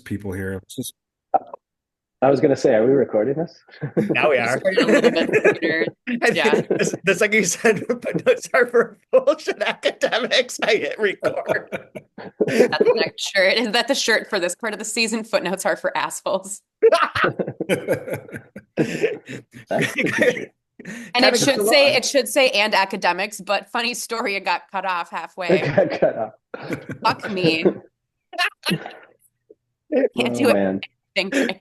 people here. Let's just I was going to say, are we recording this? Now we We are. started a little bit sooner. I Yeah. think that's like you said, but notes are for bullshit academics. I hit record. That's the next shirt. Is that the shirt for this part of the season? Footnotes are for assholes. That's the t-shirt. And Kind of goes along. it should say and academics, but funny story, it got cut off It halfway. got cut off. Fuck me. Can't Oh, do man. anything.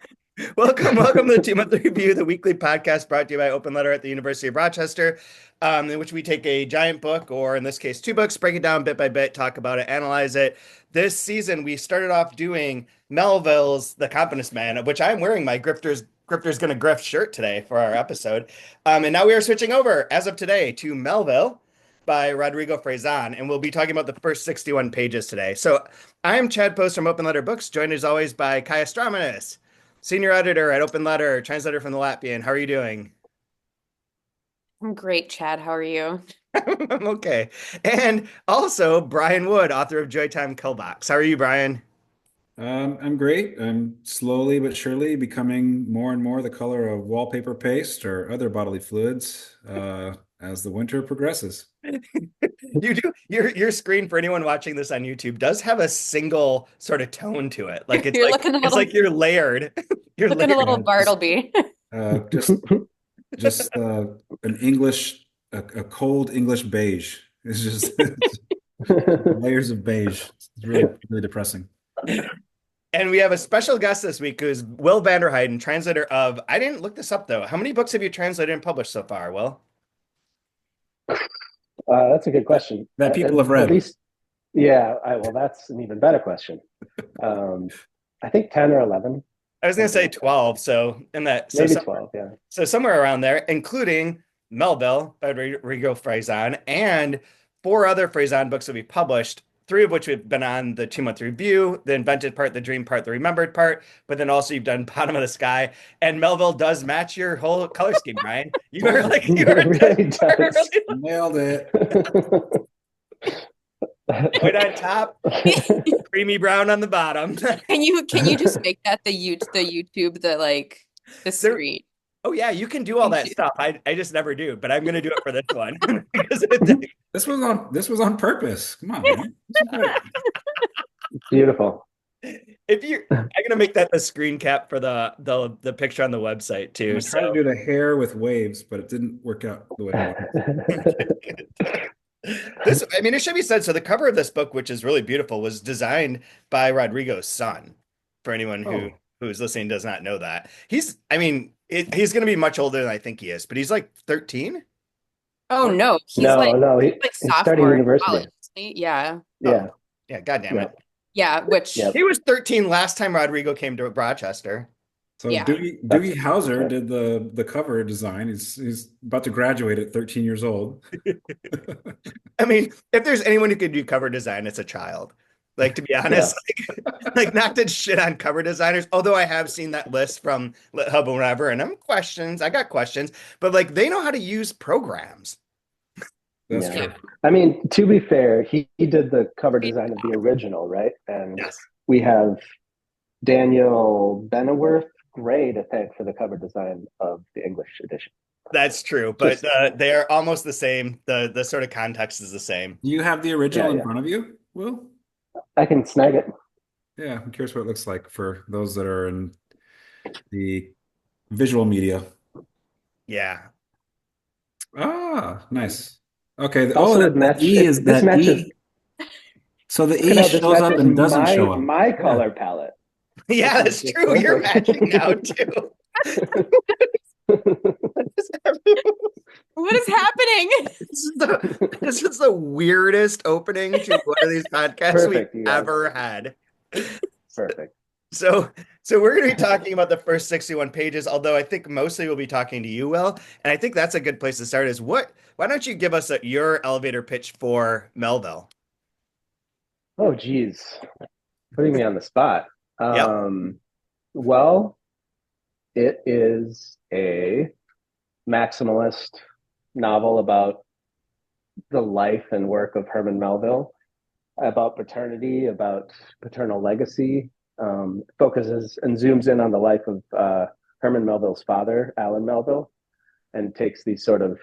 Welcome to the 2 Month Review, the weekly podcast brought to you by Open Letter at the University of Rochester, in which we take a giant book, or in this case, 2 books, break it down bit by bit, talk about it, analyze it. This season, we started off doing Melville's The Confidence Man, of which I'm wearing my Grifter's Gonna Grift shirt today for our episode. And now we are switching over, as of today, to Melville by Rodrigo Fresán, and we'll be talking about the first 61 pages today. So I'm Chad Post from Open Letter Books, joined as always by Kaya Stramanis, senior editor at Open Letter, translator from the Latvian. How are you doing? I'm great, Chad. How are you? I'm okay. And also Brian Wood, author of Joytime Killbox. How are you, Brian? I'm great. I'm slowly but surely becoming more and more the color of wallpaper paste or other bodily fluids as the winter progresses. You do your screen for anyone watching this on YouTube does have a single sort of tone to it. Like You're looking a it's little like you're layered. You're looking a layered. little Bartleby. Just an English, a cold English beige. It's just layers of beige. It's really, really depressing. And we have a special guest this week who's Will Vanderhyden, translator of, I didn't look this up though. How many books have you translated and published so far, Will? That's a good question. That people have read. At least, yeah. Well, that's an even better question. I think 10 or 11. I was going to say 12. So in that, so Maybe 12, yeah. So somewhere around there, including Melville by Rodrigo Fresán and 4 other Fresán books that we published, 3 of which we've been on the 2 Month Review, the invented part, the dream part, the remembered part, but then also you've done Bottom of the Sky. And Melville does match your whole color scheme, Ryan. You are like, you are really does. Nailed it. white on top, creamy brown on the bottom. Can you just make that the YouTube the screen? Oh yeah, you can do all that stuff. I just never do, but I'm gonna do it for this one. This was on purpose. Come on, man. Beautiful. I'm gonna make that the screen cap for the picture on the website too. I tried to do the hair with waves, but it didn't work out the way I wanted. I mean, it should be said. So the cover of this book, which is really beautiful, was designed by Rodrigo's son. For anyone who's listening does not know that, he's going to be much older than I think he is, but he's like 13. Oh no, he's no, he's like starting sophomore in university. college, isn't he? Yeah. Yeah. Yeah, God damn it. Yeah, which Yep. He was 13 last time Rodrigo came to Rochester. So Yeah. Doogie Howser did the cover design. He's about to graduate at 13 years old. I mean, if there's anyone who could do cover design, it's a child. Like, to be honest, like not to shit on cover designers, although I have seen that list from LitHub or whatever, and I got questions, but like they know how to use programs. That's Yeah. true. I mean, to be fair, he did the cover design of the original, right? And Yes. we have Daniel Benneworth Gray to thank for the cover design of the English edition. That's true, but they are almost the same. The sort of context is the same. You have the original in front of you, Will? I can snag it. Yeah, I'm curious what it looks like for those that are in the visual media. Yeah. Ah, nice. Okay. Also, that E is this that matches. E. So the E shows up and doesn't show up. My color palette. Yeah, that's true. You're matching now too. what is happening? This is the weirdest opening to one of these podcasts we've ever had. Perfect. So we're going to be talking about the first 61 pages, although I think mostly we'll be talking to you, Will. And I think that's a good place to start is why don't you give us your elevator pitch for Melville? Oh, geez. Putting me on the spot. Yep. Well, it is a maximalist novel about the life and work of Herman Melville, about paternity, about paternal legacy, focuses and zooms in on the life of Herman Melville's father, Alan Melville, and takes these sort of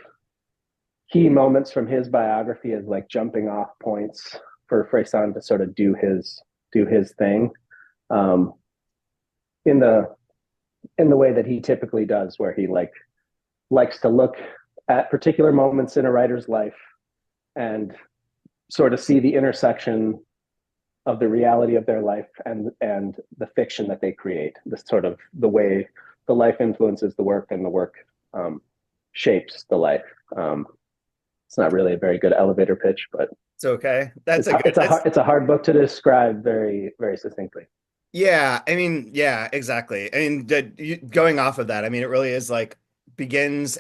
key moments from his biography as like jumping off points for Fresán to sort of do his thing, um, in the way that he typically does, where he likes to look at particular moments in a writer's life and sort of see the intersection of the reality of their life and the fiction that they create. This sort of the way the life influences the work and the work shapes the life. It's not really a very good elevator pitch, but It's okay. That's it's a good. it's a hard book to describe very very succinctly. Yeah, I mean, yeah, exactly. I mean, going off of that, I mean, it really is like begins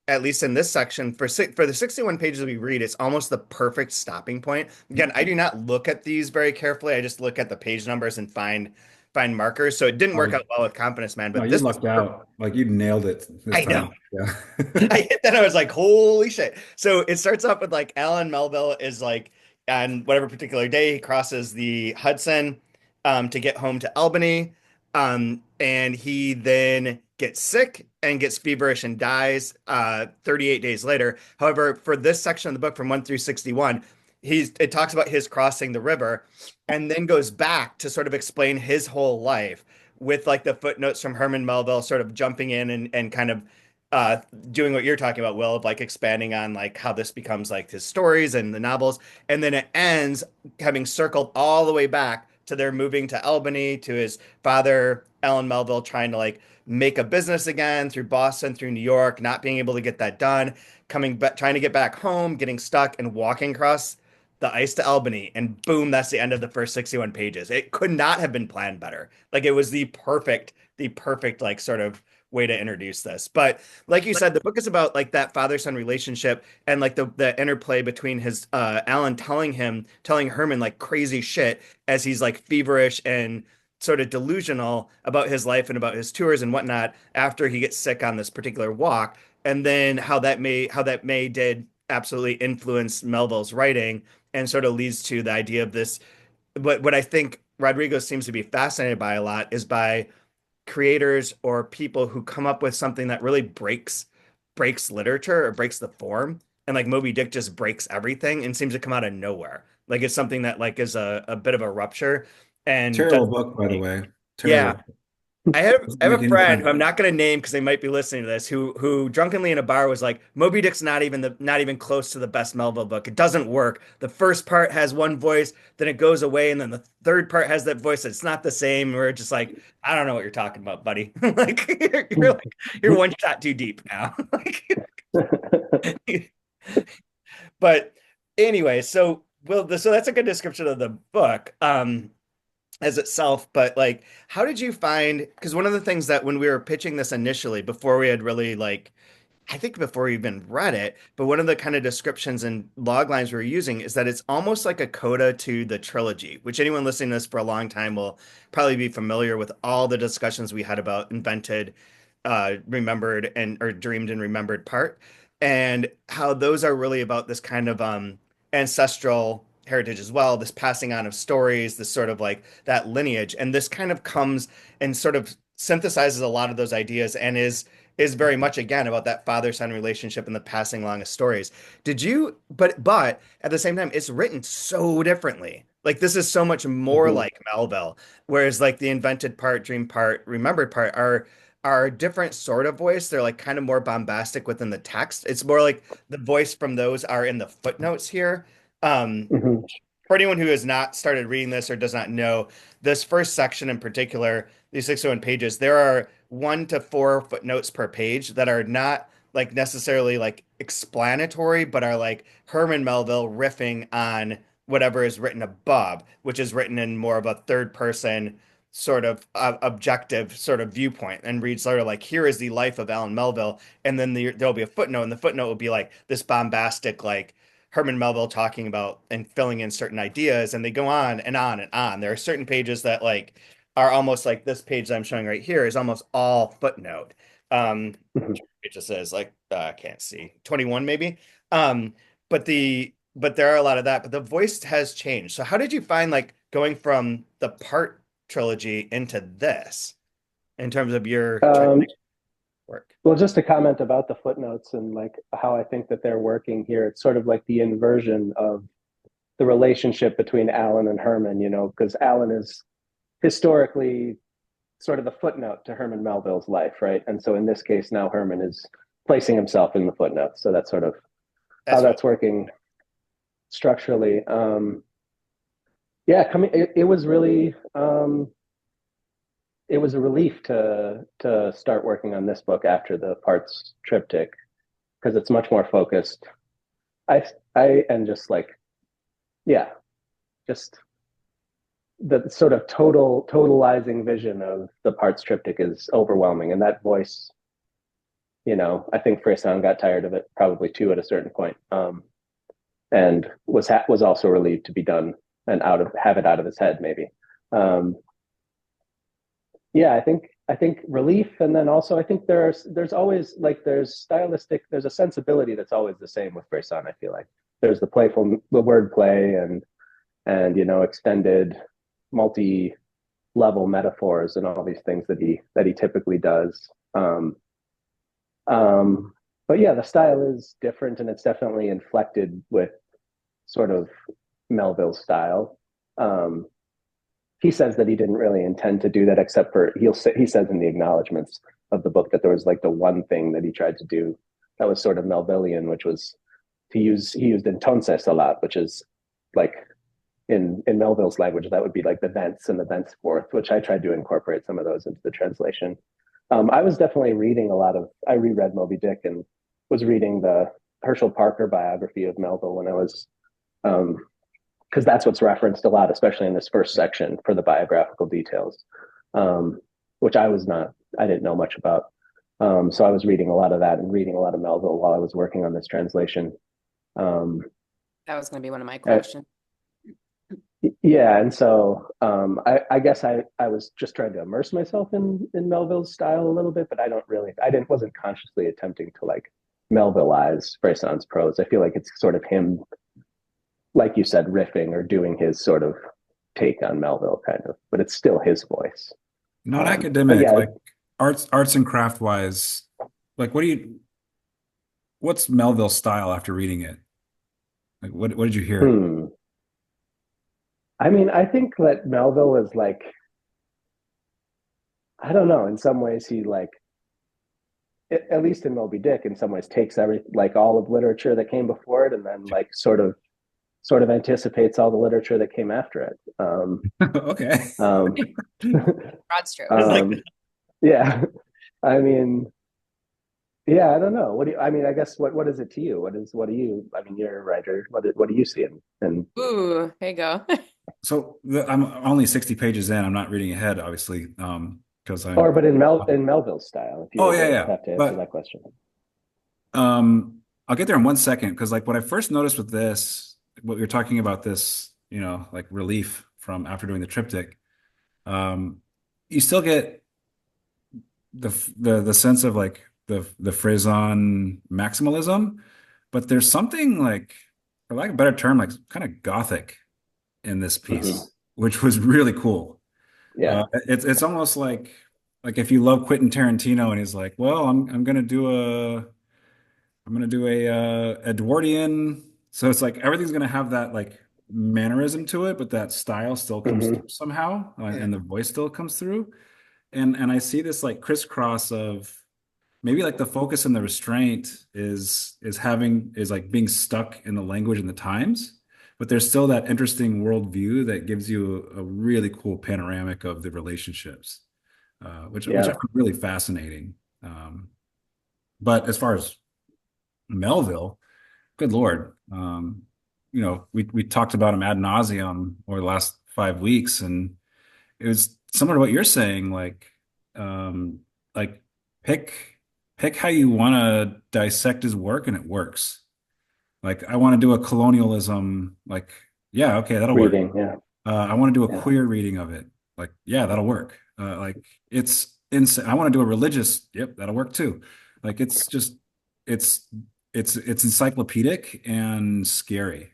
at least in this section for the 61 pages we read, it's almost the perfect stopping point. Again, I do not look at these very carefully. I just look at the page numbers and find markers. So it didn't Oh, work out well with Confidence Man, no, but you this was lucked out. Like you nailed it this I know. time. Yeah. I hit that. I was like, holy shit. So it starts off with like Alan Melville is like, on whatever particular day, he crosses the Hudson to get home to Albany. And he then gets sick and gets feverish and dies 38 days later. However, for this section of the book from 1 through 61, it talks about his crossing the river and then goes back to sort of explain his whole life with like the footnotes from Herman Melville sort of jumping in and kind of uh doing what you're talking about, Will, of like expanding on like how this becomes like his stories and the novels. And then it ends having circled all the way back to their moving to Albany, to his father, Alan Melville, trying to like make a business again through Boston, through New York, not being able to get that done, coming back, trying to get back home, getting stuck and walking across the ice to Albany. And boom, that's the end of the first 61 pages. It could not have been planned better. Like it was the perfect like sort of way to introduce this. But like you said, the book is about like that father-son relationship and like the interplay between his Alan telling Herman like crazy shit as he's like feverish and sort of delusional about his life and about his tours and whatnot after he gets sick on this particular walk, and then how that may did absolutely influence Melville's writing and sort of leads to the idea of this. What I think Rodrigo seems to be fascinated by a lot is by creators or people who come up with something that really breaks literature or breaks the form. And like Moby Dick just breaks everything and seems to come out of nowhere. Like it's something that like is a bit of a rupture and Terrible does. book, by the way. Yeah. Terrible. Doesn't I have make a any friend sense. who I'm not going to name because they might be listening to this, who drunkenly in a bar was like, Moby Dick's not even close to the best Melville book. It doesn't work. The first part has one voice, then it goes away, and then the third part has that voice. It's not the same. We're just like, I don't know what you're talking about, buddy. Like you're one shot too deep now. But anyway, so that's a good description of the book. As itself, but like, how did you find? Because one of the things that when we were pitching this initially, before we had really like, I think before we even read it, but one of the kind of descriptions and log lines we were using is that it's almost like a coda to the trilogy, which anyone listening to this for a long time will probably be familiar with all the discussions we had about invented, remembered, and or dreamed and remembered part, and how those are really about this kind of ancestral heritage as well, this passing on of stories, this sort of like that lineage. And this kind of comes and sort of synthesizes a lot of those ideas and is very much again about that father-son relationship and the passing along of stories. Did you but at the same time it's written so differently. Like this is so much more Mhm. like Melville, whereas like the invented part, dream part, remembered part are a different sort of voice. They're like kind of more bombastic within the text. It's more like the voice from those are in the footnotes here. Um, Mhm. for anyone who has not started reading this or does not know, this first section in particular, these 61 pages, there are 1 to 4 footnotes per page that are not like necessarily like explanatory, but are like Herman Melville riffing on whatever is written above, which is written in more of a third person sort of objective sort of viewpoint and reads sort of like, here is the life of Alan Melville. And then there'll be a footnote, and the footnote will be like this bombastic, like, Herman Melville talking about and filling in certain ideas, and they go on and on and on. There are certain pages that like are almost like this page that I'm showing right here is almost all footnote. Mhm. It just says like I can't see 21 maybe. Um, but there are a lot of that. But the voice has changed. So how did you find like going from the part trilogy into this in terms of your Um, work? well, just to comment about the footnotes and like how I think that they're working here, it's sort of like the inversion of the relationship between Alan and Herman, because Alan is historically sort of the footnote to Herman Melville's life, right? And so in this case, now Herman is placing himself in the footnote. So that's sort of how That's what that's working structurally. Yeah, it was really it was a relief to start working on this book after the parts triptych because it's much more focused. I and just like yeah, just the sort of totalizing vision of the parts triptych is overwhelming, and that voice, I think Fresán got tired of it probably too at a certain point, and was also relieved to be done and have it out of his head maybe. Um, yeah, I think relief, and then also I think there's always like there's a sensibility that's always the same with Fresán. I feel like there's the word play and extended multi-level metaphors and all these things that he typically does. But yeah, the style is different, and it's definitely inflected with sort of Melville's style. He says that he didn't really intend to do that, except for he says in the acknowledgments of the book that there was like the one thing that he tried to do that was sort of Melvillian, which was he used entonces a lot, which is like in Melville's language, that would be like the thence and the thenceforth, which I tried to incorporate some of those into the translation. I was definitely reading I reread Moby Dick and was reading the Herschel Parker biography of Melville when I was, because that's what's referenced a lot, especially in this first section for the biographical details, which I didn't know much about. So I was reading a lot of that and reading a lot of Melville while I was working on this translation. That was going to be one of my questions. Yeah, and so I guess I was just trying to immerse myself in Melville's style a little bit, but wasn't consciously attempting to like Melvilleize Fresán's prose. I feel like it's sort of him, like you said, riffing or doing his sort of take on Melville, kind of, but it's still his voice. Not But academic, yeah, like arts and craft wise. Like, what's Melville's style after reading it? Like, what did you hear? hmm. I mean, I think that Melville is like, I don't know, in some ways he like, at least in Moby Dick, in some ways takes like all of literature that came before it and then like sort of anticipates all the literature that came after it. Okay. Um, Broad strokes. um, yeah, I mean, yeah, I don't know. I mean, I guess what is it to you? I mean, you're a writer. What do you see? And Ooh, there you go. So I'm only 60 pages in. I'm not reading ahead, obviously, because but in Melville's style, if you Oh were yeah, to yeah. have to answer But that question. I'll get there in 1 second because like what I first noticed with this, what you're talking about this, like relief from after doing the triptych, um, you still get the sense of like the Frisson maximalism, but there's something like, for lack of a better term, like kind of gothic in this Hmm. piece, which was really cool. Yeah. It's almost like if you love Quentin Tarantino and he's like, well, I'm gonna do a Edwardian. So it's like everything's gonna have that like mannerism to it, but that style still comes Hmm. through somehow, and the voice still comes through. And I see this like crisscross of maybe like the focus and the restraint is like being stuck in the language and the times, but there's still that interesting worldview that gives you a really cool panoramic of the relationships, which I Yeah. find really fascinating. Um, but as far as Melville, good Lord, we talked about him ad nauseum over the last 5 weeks, and it was similar to what you're saying, um, like pick pick how you want to dissect his work, and it works. Like I want to do a colonialism, like yeah, okay, that'll work. Reading. Yeah. I want to do a Yeah. queer reading of it, like yeah, that'll work. Like it's insane. I want to do a religious, yep, that'll work too. Like it's it's encyclopedic and scary.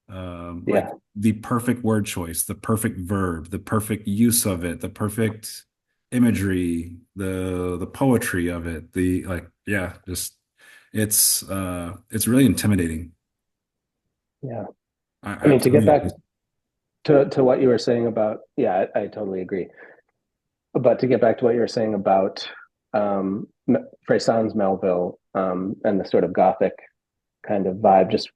Like Yeah. the perfect word choice, the perfect verb, the perfect use of it, the perfect imagery, the poetry of it, the like, yeah, just it's really intimidating. Yeah. I I mean, to get back absolutely. to what you were saying about, yeah, I totally agree. But to get back to what you were saying about Fresán's Melville and the sort of gothic kind of vibe, just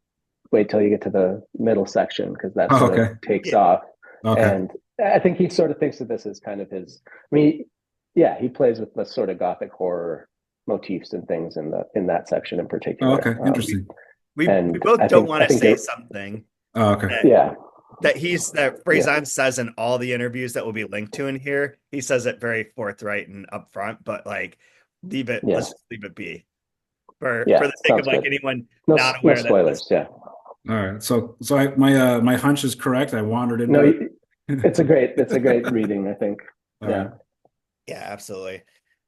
wait till you get to the middle section because that Oh, sort of okay. takes Yeah. off. Okay. And I think he sort of thinks of this as kind of his. I mean, yeah, he plays with the sort of gothic horror motifs and things in that section in Oh, particular. okay. Interesting. We And both don't I want to think say you're, something Oh, okay. that yeah, that yeah, Frazan says in all the interviews that will be linked to in here. He says it very forthright and upfront, but like leave it, yeah, let's just leave it be for yeah. the sake of Sounds like good. anyone No, not no aware that this. spoilers. Yeah. All right. So my hunch is correct. I wandered No, into it. it's a great reading. I think. All Yeah. right. Yeah, absolutely.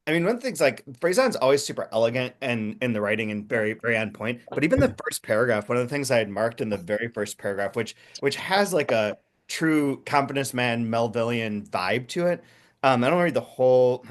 I mean, one thing's like Frazan's always super elegant and in the writing and very, very on point. But even the first paragraph, one of the things I had marked in the very first paragraph, which has like a true Confidence Man Melvillian vibe to it. I don't read the whole.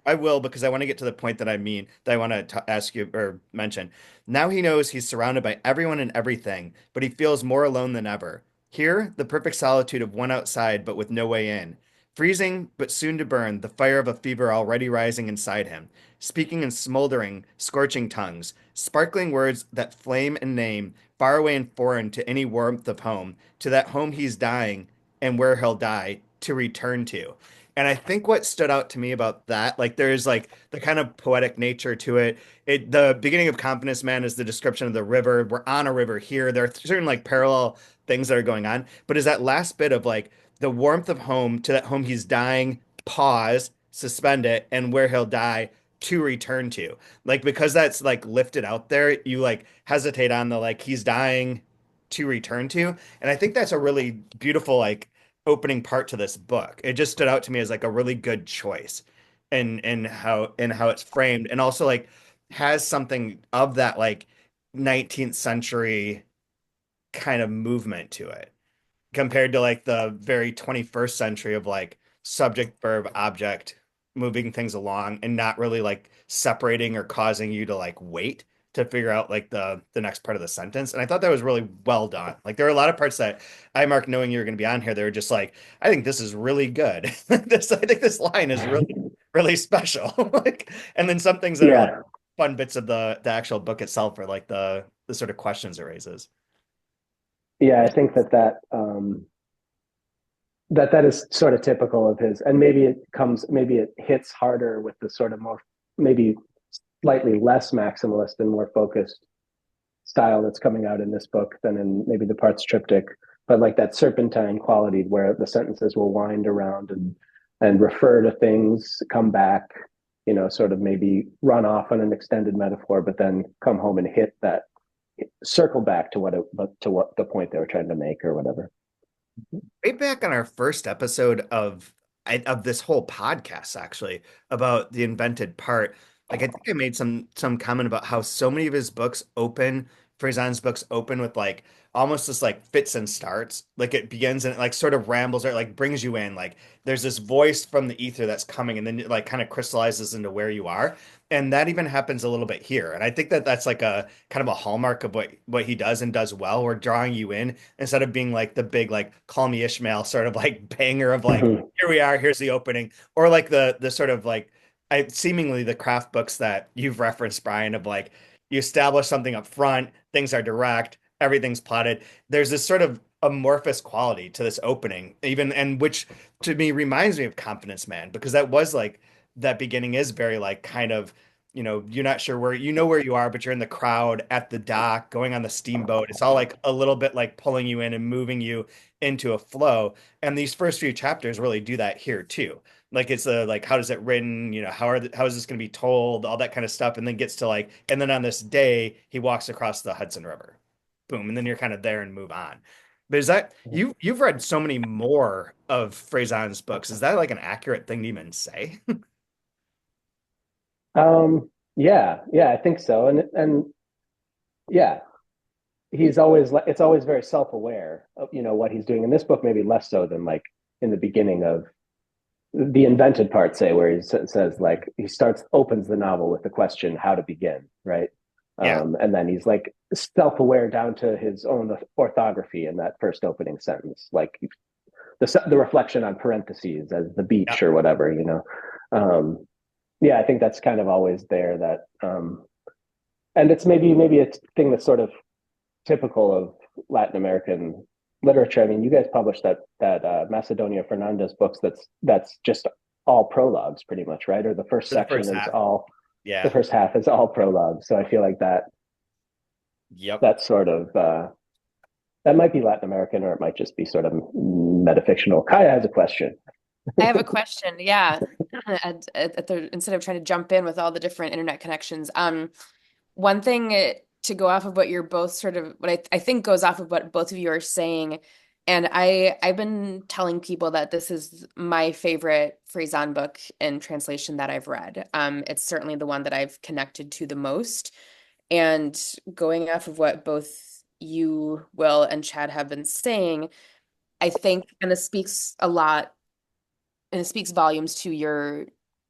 I will because I want to get to the point that I mean that I want to ask you or mention. Now he knows he's surrounded by everyone and everything, but he feels more alone than ever. Here, the perfect solitude of one outside, but with no way in. Freezing, but soon to burn, the fire of a fever already rising inside him, speaking in smoldering, scorching tongues, sparkling words that flame and name, far away and foreign to any warmth of home, to that home he's dying and where he'll die to return to. And I think what stood out to me about that, like there's like the kind of poetic nature to it. The beginning of Confidence Man is the description of the river. We're on a river here. There are certain like parallel things that are going on, but is that last bit of like the warmth of home to that home he's dying, pause, suspend it, and where he'll die to return to. Like because that's like lifted out there, you like hesitate on the like he's dying to return to. And I think that's a really beautiful like opening part to this book. It just stood out to me as like a really good choice and how it's framed and also like has something of that like 19th century kind of movement to it compared to like the very 21st century of like subject, verb, object, moving things along and not really like separating or causing you to like wait to figure out like the next part of the sentence. And I thought that was really well done. Like there are a lot of parts that I marked knowing you were going to be on here. They were just like, I think this is really good. I think this line is really, really special. Like, and then some things that are like Yeah. fun bits of the actual book itself are like the sort of questions it raises. Yeah. I think that is sort of typical of his, and maybe it hits harder with the sort of more, maybe slightly less maximalist and more focused style that's coming out in this book than in maybe the parts triptych, but like that serpentine quality where the sentences will wind around and refer to things, come back, sort of maybe run off on an extended metaphor, but then come home and hit that, circle back to what the point they were trying to make or whatever. Right back on our first episode of this whole podcast, actually, about the invented part. Like I think I made some comment about how so many of his books open, Frazan's books open with like almost this like fits and starts. Like it begins and it like sort of rambles or like brings you in. Like there's this voice from the ether that's coming and then it like kind of crystallizes into where you are. And that even happens a little bit here. And I think that that's like a kind of a hallmark of what he does and does well. We're drawing you in instead of being like the big like call me Ishmael sort of like banger of like Mm-hmm. here we are, here's the opening, or like the sort of like I seemingly the craft books that you've referenced, Brian, of like you establish something up front, things are direct, everything's plotted. There's this sort of amorphous quality to this opening, even and which to me reminds me of Confidence Man because that was like that beginning is very like kind of you're not sure where you know where you are, but you're in the crowd at the dock going on the steamboat. It's all like a little bit like pulling you in and moving you into a flow. And these first few chapters really do that here too. Like it's a like how does it written, how is this going to be told, all that kind of stuff, and then gets to like and then on this day he walks across the Hudson River, boom, and then you're kind of there and move on. But is that you've read so many more of Frazan's books? Is that like an accurate thing to even say? Yeah, I think so, and yeah, he's always like, it's always very self-aware of, you know, what he's doing in this book, maybe less so than like in the beginning of the invented part, say, where he says like he opens the novel with the question how to begin, right? Yeah. And then he's like self-aware down to his own orthography in that first opening sentence, like the reflection on parentheses as the Yeah. beach or whatever, you know. Yeah, I think that's kind of always there. That and it's maybe a thing that's sort of typical of Latin American literature. I mean, you guys published that Macedonia Fernandez books. That's just all prologues, pretty much, right? Or the first For the section first is half. all the Yeah. first half is all prologue. So I feel like Yep. that sort of that might be Latin American, or it might just be sort of metafictional. Kaya has a question. I have a question. Yeah. Instead of trying to jump in with all the different internet connections, one thing to go off of what you're both sort of what I think goes off of what both of you are saying, and I've been telling people that this is my favorite Fresán book in translation that I've read. It's certainly the one that I've connected to the most. And going off of what both you, Will, and Chad have been saying, I think, and this speaks a lot and it speaks volumes to your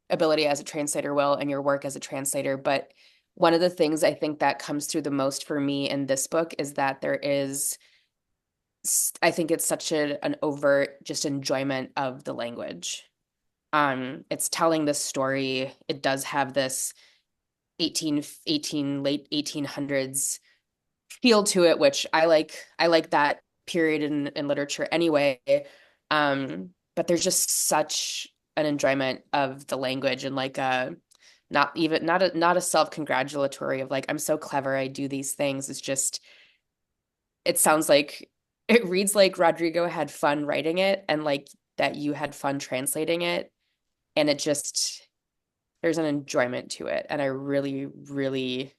ability as a translator, Will, and your work as a translator. But one of the things I think that comes through the most for me in this book is that there is, I think it's such an overt just enjoyment of the language. It's telling this story. It does have this 18 late 1800s feel to it, which I like that period in literature anyway. But there's just such an enjoyment of the language and like a not a self-congratulatory of like I'm so clever, I do these things. It's just it sounds like it reads like Rodrigo had fun writing it and like that you had fun translating it. And it just there's an enjoyment to it. And I really, really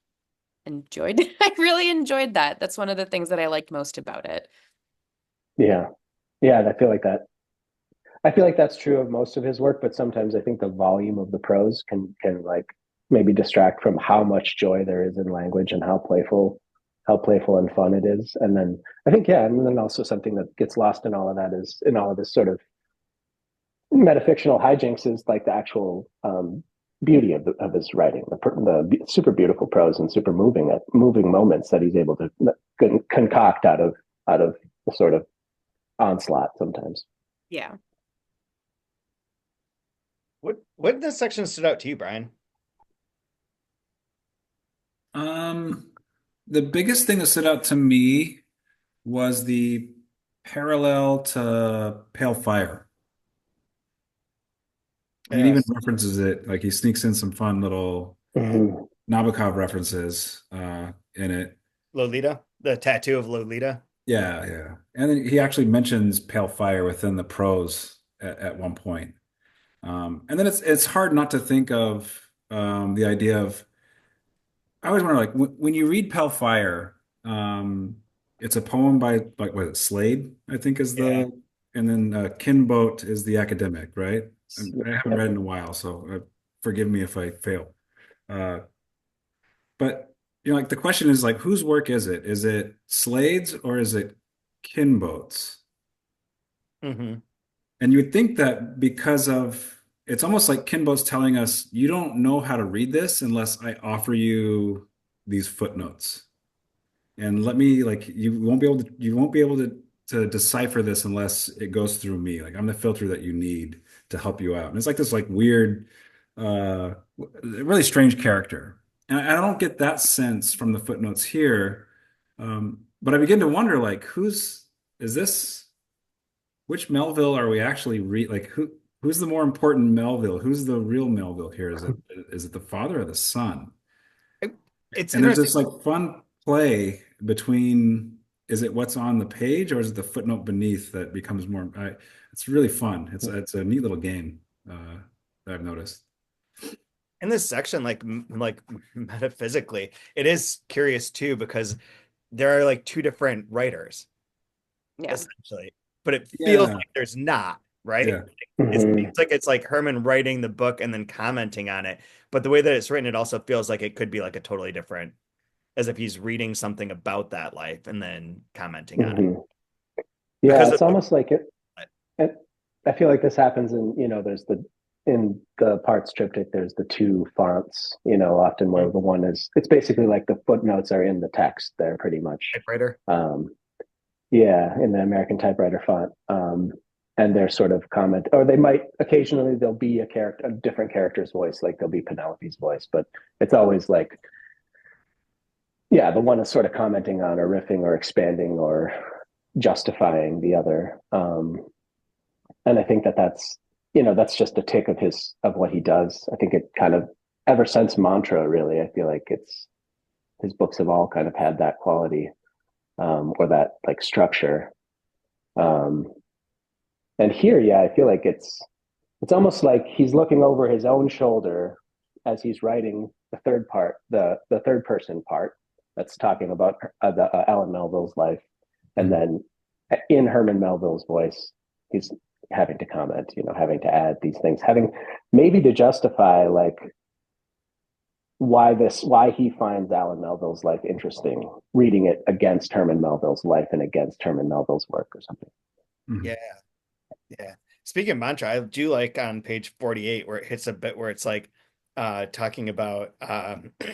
enjoyed I really enjoyed that. That's one of the things that I liked most about it. Yeah, yeah, I feel like that. I feel like that's true of most of his work, but sometimes I think the volume of the prose can like maybe distract from how much joy there is in language and how playful and fun it is. And then I think yeah, and then also something that gets lost in all of that is in all of this sort of metafictional hijinks is like the actual beauty of his writing, the super beautiful prose and super moving moments that he's able to concoct out of the sort of onslaught sometimes. Yeah. What in this section stood out to you, Brian? Um, the biggest thing that stood out to me was the parallel to Pale Fire. And it even Yes. references it, like he sneaks in some fun little Mhm. Nabokov references in it. Lolita, the tattoo of Lolita. Yeah, yeah. And then he actually mentions Pale Fire within the prose at one point. And then it's hard not to think of the idea of I always wonder like when you read Pale Fire, it's a poem by like what is it, Slade, I think is Yeah. the and then Kinboat is the academic, right? And I haven't Yep. read in a while, so forgive me if I fail. Uh, but you know, like the question is like whose work is it? Is it Slade's or is it Kinboat's? Hmm. And you would think that because of it's almost like Kinbo's telling us you don't know how to read this unless I offer you these footnotes. And let me like you won't be able to decipher this unless it goes through me. Like I'm the filter that you need to help you out. And it's like this like weird really strange character. And I don't get that sense from the footnotes here. But I begin to wonder like is this which Melville are we actually like who's the more important Melville? Who's the real Melville here? Is it the father or the son? It's And there's interesting. this like fun play between is it what's on the page or is it the footnote beneath that becomes more it's really fun. It's a neat little game that I've noticed. In this section, like metaphysically, it is curious too because there are like two different writers Yeah. essentially, but it feels Yeah, like there's not, right? yeah. It Mhm. seems like it's like Herman writing the book and then commenting on it, but the way that it's written, it also feels like it could be like a totally different. as if he's reading something about that life and then commenting on it. Mhm. Yeah, Because it's of the, almost like it. I feel like this happens in, there's in the parts triptych, there's the two fonts, often where the one it's basically like the footnotes are in the text there pretty much. typewriter. Yeah, in the American typewriter font. And they're sort of comment, or they might occasionally there'll be a different character's voice, like there'll be Penelope's voice, but it's always like, yeah, the one is sort of commenting on or riffing or expanding or justifying the other. And I think that's just a tick of what he does. I think it kind of, ever since Mantra, really, I feel like his books have all kind of had that quality, or that like structure. Um, and here, yeah, I feel like it's almost like he's looking over his own shoulder as he's writing the third part, the third person part that's talking about Alan Melville's life, and then in Herman Melville's voice, he's having to comment, having to add these things, having maybe to justify like why he finds Alan Melville's life interesting, reading it against Herman Melville's life and against Herman Melville's work or something. Mhm. Yeah. Yeah. Speaking of mantra, I do like on page 48 where it hits a bit where it's like talking about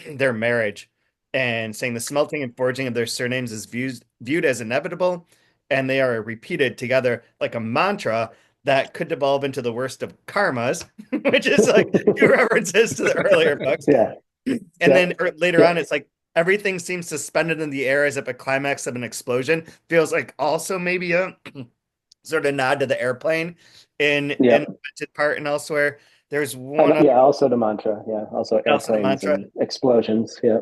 their marriage and saying the smelting and forging of their surnames is viewed as inevitable, and they are repeated together like a mantra that could devolve into the worst of karmas, which is like two references to the earlier books. Yeah. And Yeah. then later Yeah. on, it's like everything seems suspended in the air as if a climax of an explosion. Feels like also maybe a sort of nod to the airplane in Yeah. the mentioned part and elsewhere. There's one other, Yeah. Also the mantra. Yeah. Also also the airplanes mantra. and explosions. Yeah.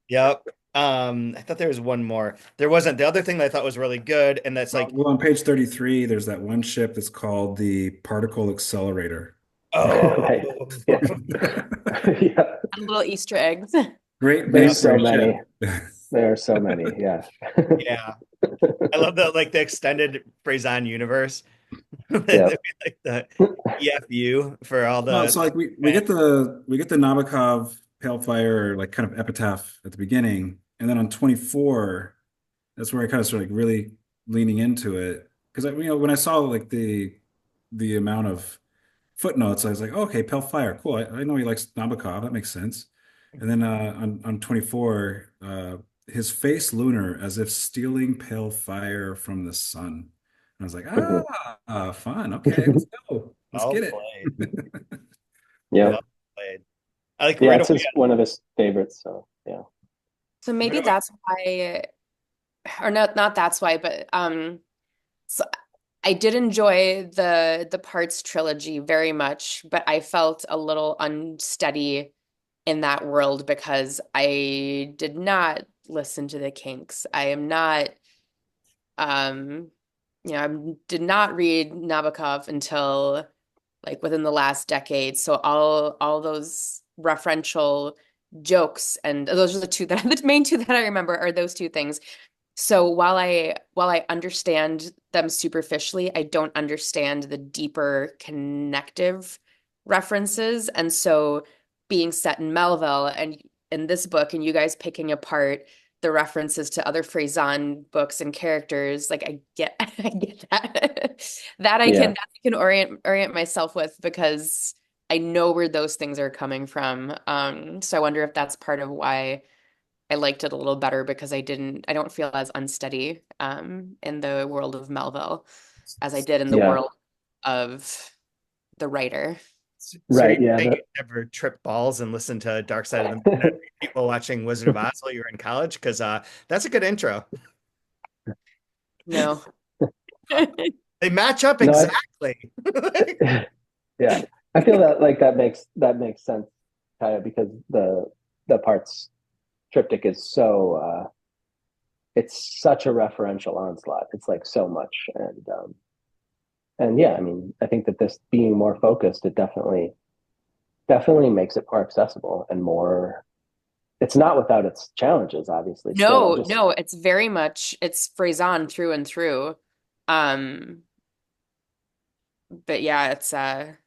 Yep. I thought there was one more. There wasn't. The other thing that I thought was really good, and that's like, Well, on page 33, there's that one ship that's called the Particle Accelerator. Right. oh, Yeah. Yeah. Little Easter eggs. Great yeah, name There's for so a many. ship. There are so many. Yeah. yeah. I love the like the extended Fresán universe. Yeah. Like the EFU for all Well, the so like we get the Nabokov Pale Fire like kind of epitaph at the beginning, and then on 24, that's where I kind of started like really leaning into it because when I saw like the amount of footnotes, I was like, oh, okay, Pale Fire, cool. I know he likes Nabokov, that makes sense. And then on 24, his face lunar as if stealing pale fire from the sun. And I was like, Mhm. fun. Okay, let's go. Let's well get it. played. Yeah. Well played. I like Yeah. right It's away. one of his favorites. So yeah. So Right maybe away. that's why, or not that's why, but so I did enjoy the Parts trilogy very much, but I felt a little unsteady in that world because I did not listen to the Kinks. I am not I did not read Nabokov until like within the last decade. So all those referential jokes, and those are the two that the main two that I remember are those two things. So while I understand them superficially, I don't understand the deeper connective references. And so being set in Melville and in this book and you guys picking apart the references to other Fresán books and characters, like I get I get that. Yeah. That I can orient myself with because I know where those things are coming from. So I wonder if that's part of why I liked it a little better because I don't feel as unsteady in the world of Melville as I did in the Yeah. world of the writer. So Right. you Yeah. say you never trip balls and listen to Dark Side of the Moon and people watching Wizard of Oz while you were in college? Because that's a good intro. No. They match up No. exactly. Yeah. I feel that like that makes sense, Kaya, because the parts triptych is it's such a referential onslaught. It's like so much, and yeah, I mean, I think that this being more focused, it definitely makes it more accessible and more. It's not without its challenges, obviously. Still, No, just no, it's very much it's Frazan through and through. Um, but yeah, it's and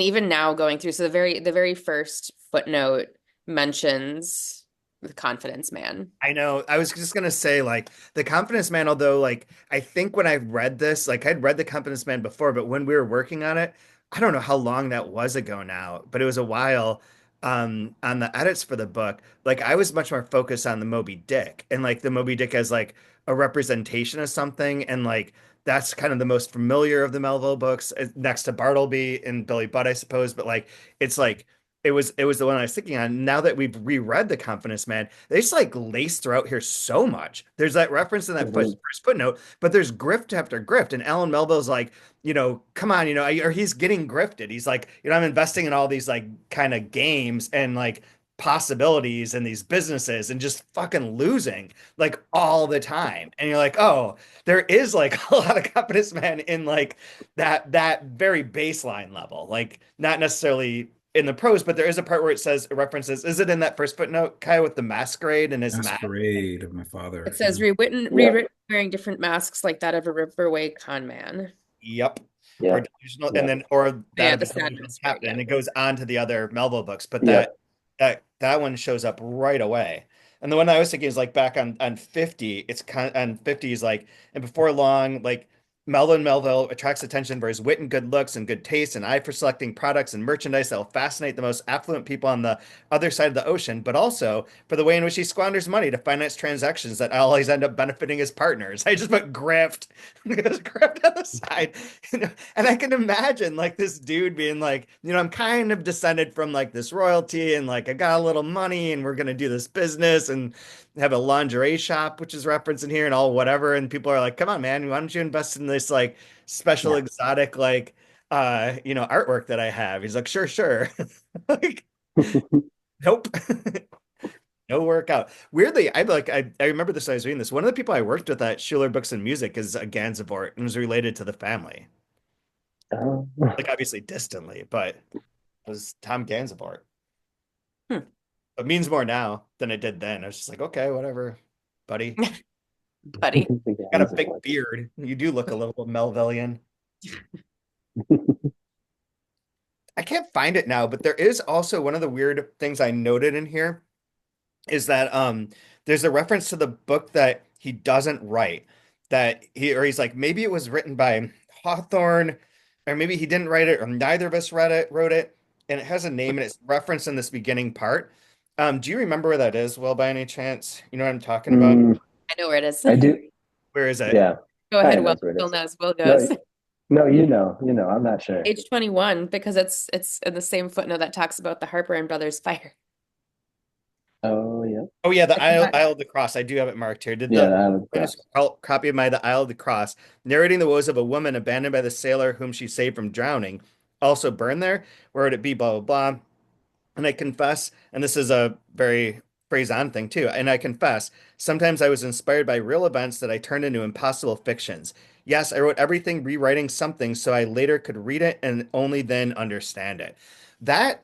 even now going through, so the very first footnote mentions with Confidence Man. I know. I was just gonna say, like, the Confidence Man, although, like, I think when I read this, like, I'd read the Confidence Man before, but when we were working on it, I don't know how long that was ago now, but it was a while. On the edits for the book, like, I was much more focused on the Moby Dick, and like the Moby Dick as like a representation of something, and like that's kind of the most familiar of the Melville books, next to Bartleby and Billy Budd, I suppose. But like, it's like it was the one I was thinking on. Now that we've reread The Confidence Man, they just like lace throughout here so much. There's that reference in that first footnote, but there's grift after grift. And Alan Melville's like, come on, or he's getting grifted. He's like, I'm investing in all these like kind of games and like possibilities and these businesses and just fucking losing like all the time. And you're like, oh, there is like a lot of Confidence Man in like that very baseline level, like not necessarily in the prose, but there is a part where it references, is it in that first footnote, Kai, with the masquerade and his mask? Masquerade of my father. It says Yeah. rewritten wearing different masks like that of a Riverway con man. Yep. Yeah. Or delusional, Yeah. and then or Yeah, that the of sad delusional masquerade, captain, yeah. and it goes on to the other Melville books, but Yeah. that one shows up right away. And the one I was thinking is like back on 50, it's kind on 50 is like, and before long, like Melvin Melville attracts attention for his wit and good looks and good taste and eye for selecting products and merchandise that will fascinate the most affluent people on the other side of the ocean, but also for the way in which he squanders money to finance transactions that always end up benefiting his partners. I just put grift, grift on the side. And I can imagine like this dude being like, I'm kind of descended from like this royalty and like I got a little money and we're going to do this business and have a lingerie shop, which is referenced in here and all whatever. And people are like, come on, man, why don't you invest in this like special exotic, like, artwork that I have? He's like, sure. Like, nope. No workout. Weirdly, I remember this. I was reading this. One of the people I worked with at Schuler Books and Music is a Gansevoort and was related to the family. Like obviously distantly, but it was Tom Gansevoort. It means more now than it did then. I was just like, okay, whatever, buddy. Buddy. Got a big beard. You do look a little Melvillian. I can't find it now, but there is also one of the weird things I noted in here is that there's a reference to the book that he doesn't write, that he's like, maybe it was written by Hawthorne, or maybe he didn't write it, or neither of us wrote it, and it has a name and it's referenced in this beginning part. Do you remember where that is, Will, by any chance? You know what I'm talking about? I know where it is. I do. Where is it? Yeah. Go ahead, Kinda Will. knows where it Will is. knows. Will knows. No, you know, I'm not sure. Page 21, because it's in the same footnote that talks about the Harper and Brothers fire. Oh, yeah. Oh yeah, the I think Isle of the Cross. I do have it marked here. Did Yeah, the that was manuscript copy of the Isle of the Cross, narrating the woes of a woman abandoned by the sailor whom she saved from drowning, also burned there? Where would it be? Blah blah blah. And I confess, and this is a very Fresán thing too, and I confess, sometimes I was inspired by real events that I turned into impossible fictions. Yes, I wrote everything rewriting something so I later could read it and only then understand it. That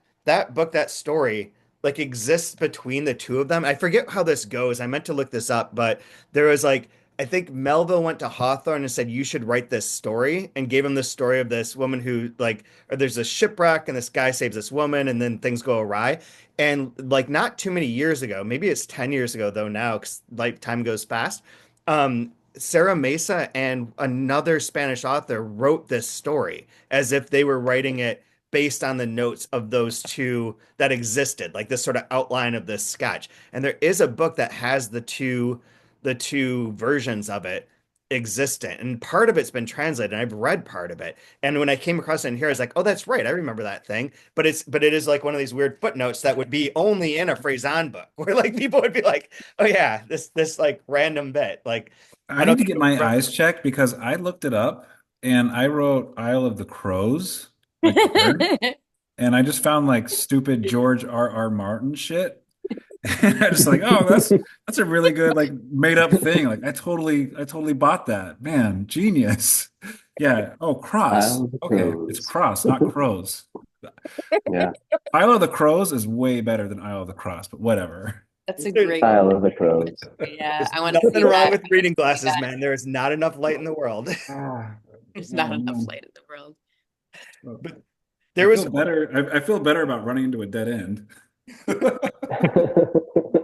book, that story, like exists between the two of them. I forget how this goes. I meant to look this up, but there was like I think Melville went to Hawthorne and said, you should write this story, and gave him the story of this woman who, like, or there's a shipwreck and this guy saves this woman and then things go awry. And like not too many years ago, maybe it's 10 years ago though now, because like time goes fast. Sarah Mesa and another Spanish author wrote this story as if they were writing it based on the notes of those two that existed, like this sort of outline of this sketch. And there is a book that has the two versions of it existent, and part of it's been translated and I've read part of it, and when I came across it in here I was like, oh, that's right, I remember that thing. But it is like one of these weird footnotes that would be only in a Fresán book where like people would be like, oh yeah, this like random bit, like I need to get my eyes checked because I looked it up and I wrote Isle of the Crows, like the bird, and I just found like stupid George R. Martin shit. And I just like, oh, that's a really good like made up thing. Like I totally bought that. Man, genius. Yeah. Oh, cross. Isle of the Okay, it's Crows. cross, not crows. Yeah. Isle of the Crows is way better than Isle of the Cross, but whatever. That's a great Isle of the Crows. Yeah, there's I want to see nothing wrong that. with reading glasses, that. man. There is not enough light in the world. There's not Oh, enough man. light in the world. But I there was feel better. I feel better about running into a dead end.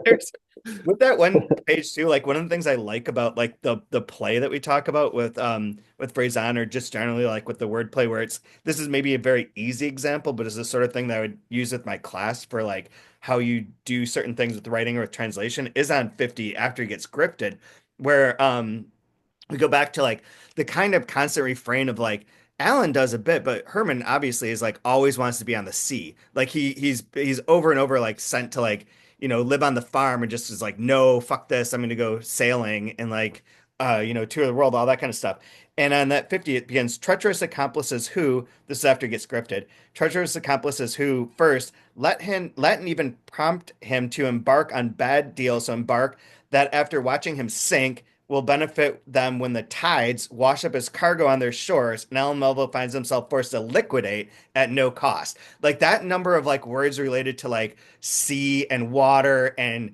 there's With that one page too, like one of the things I like about like the play that we talk about with Fresán or just generally like with the wordplay where it's this is maybe a very easy example, but it's the sort of thing that I would use with my class for like how you do certain things with writing or with translation is on 50 after it gets scripted, where we go back to like the kind of constant refrain of like Alan does a bit, but Herman obviously is like always wants to be on the sea. Like he's over and over like sent to like, live on the farm and just is like, no, fuck this. I'm gonna go sailing and like tour the world, all that kind of stuff. And on that 50, it begins treacherous accomplices who, this is after it gets scripted, treacherous accomplices who first let and even prompt him to embark on bad deals, so embark that after watching him sink will benefit them when the tides wash up his cargo on their shores and Alan Melville finds himself forced to liquidate at no cost. Like that number of like words related to like sea and water and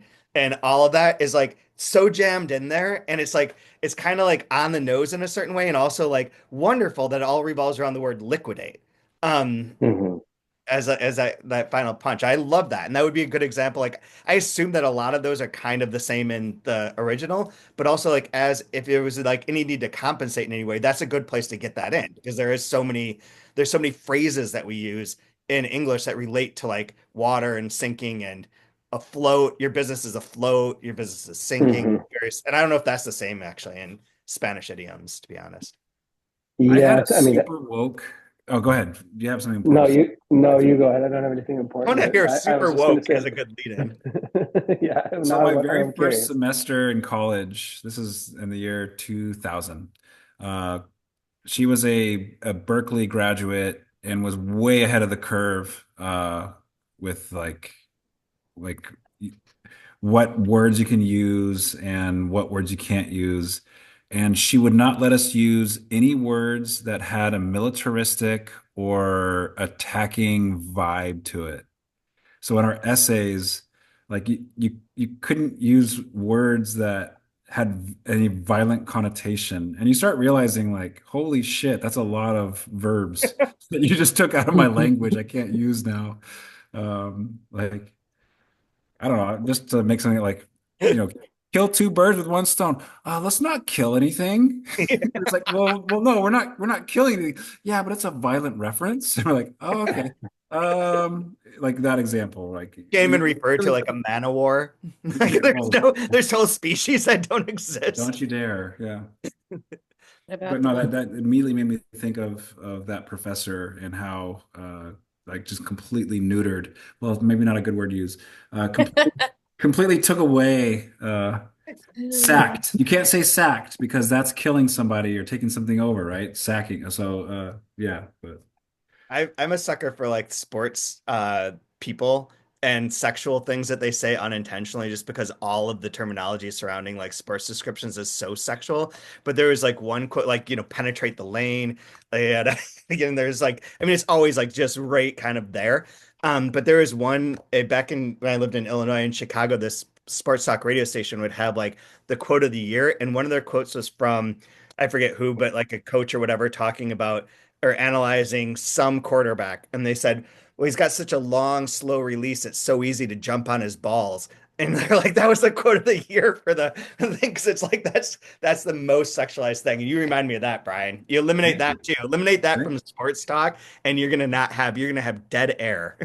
all of that is like so jammed in there and it's like it's kind of like on the nose in a certain way and also like wonderful that it all revolves around the word liquidate. Um Mhm. as that final punch. I love that. And that would be a good example. Like I assume that a lot of those are kind of the same in the original, but also like as if it was like any need to compensate in any way, that's a good place to get that in because there's so many phrases that we use in English that relate to like water and sinking and afloat. Your business is afloat, your business is sinking. Mhm. And I don't know if that's the same actually in Spanish idioms, to be honest. I had a Yeah, I mean, super woke. Oh, go ahead. Do you have something no, important to say? you go ahead. I don't have anything I want important, to but hear I super was just going to woke say, as a good lead in. yeah, So now my very I'm first curious. semester in college, this is in the year 2000. Uh, she was a Berkeley graduate and was way ahead of the curve with like what words you can use and what words you can't use. And she would not let us use any words that had a militaristic or attacking vibe to it. So in our essays, like you couldn't use words that had any violent connotation. And you start realizing like, holy shit, that's a lot of verbs that you just took out of my language I can't use now. Like I don't know, just to make something like, you know, kill two birds with one stone. Let's not kill anything. It's like, well, no, we're not killing anything. Yeah, but it's a violent reference. And we're like, oh, okay. Like that example, like Can't even you refer to really, like a man of war. Like yeah, well, there's whole species that don't exist. don't you dare. Yeah. But About no, that. that immediately made me think of that professor and how like just completely neutered. Well, maybe not a good word to use. Completely took away sacked. You can't say sacked because that's killing somebody or taking something over, right? Sacking. So yeah, but I'm a sucker for like sports people and sexual things that they say unintentionally just because all of the terminology surrounding like sports descriptions is so sexual. But there was like one quote like, penetrate the lane. And again, there's like, I mean, it's always like just right kind of there. But there was one back in when I lived in Illinois and Chicago, this sports talk radio station would have like the quote of the year. And one of their quotes was from, I forget who, but like a coach or whatever talking about or analyzing some quarterback, and they said, "Well, he's got such a long, slow release. It's so easy to jump on his balls." And they're like, "That was the quote of the year for the thing." Because it's like that's the most sexualized thing. And you remind me of that, Brian. You eliminate thank that you. too. Eliminate that Right? from sports talk, and you're gonna have dead air.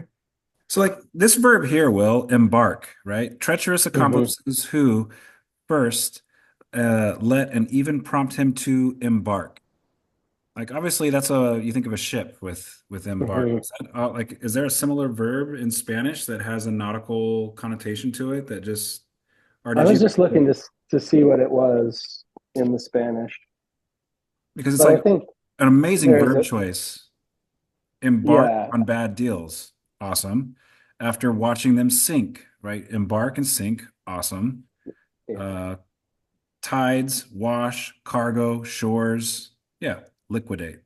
So like this verb here will embark, right? Treacherous Mhm. accomplices who first let and even prompt him to embark. Like obviously that's a you think of a ship with embark. Mhm. Is that, like is there a similar verb in Spanish that has a nautical connotation to it that just or I did was you just looking to see what it was in the Spanish, because it's but I like think an amazing there is verb a choice. Embark yeah, on bad deals. Awesome. After watching them sink, right? Embark and sink. Awesome. yeah, Uh tides, wash, cargo, shores. Yeah, liquidate.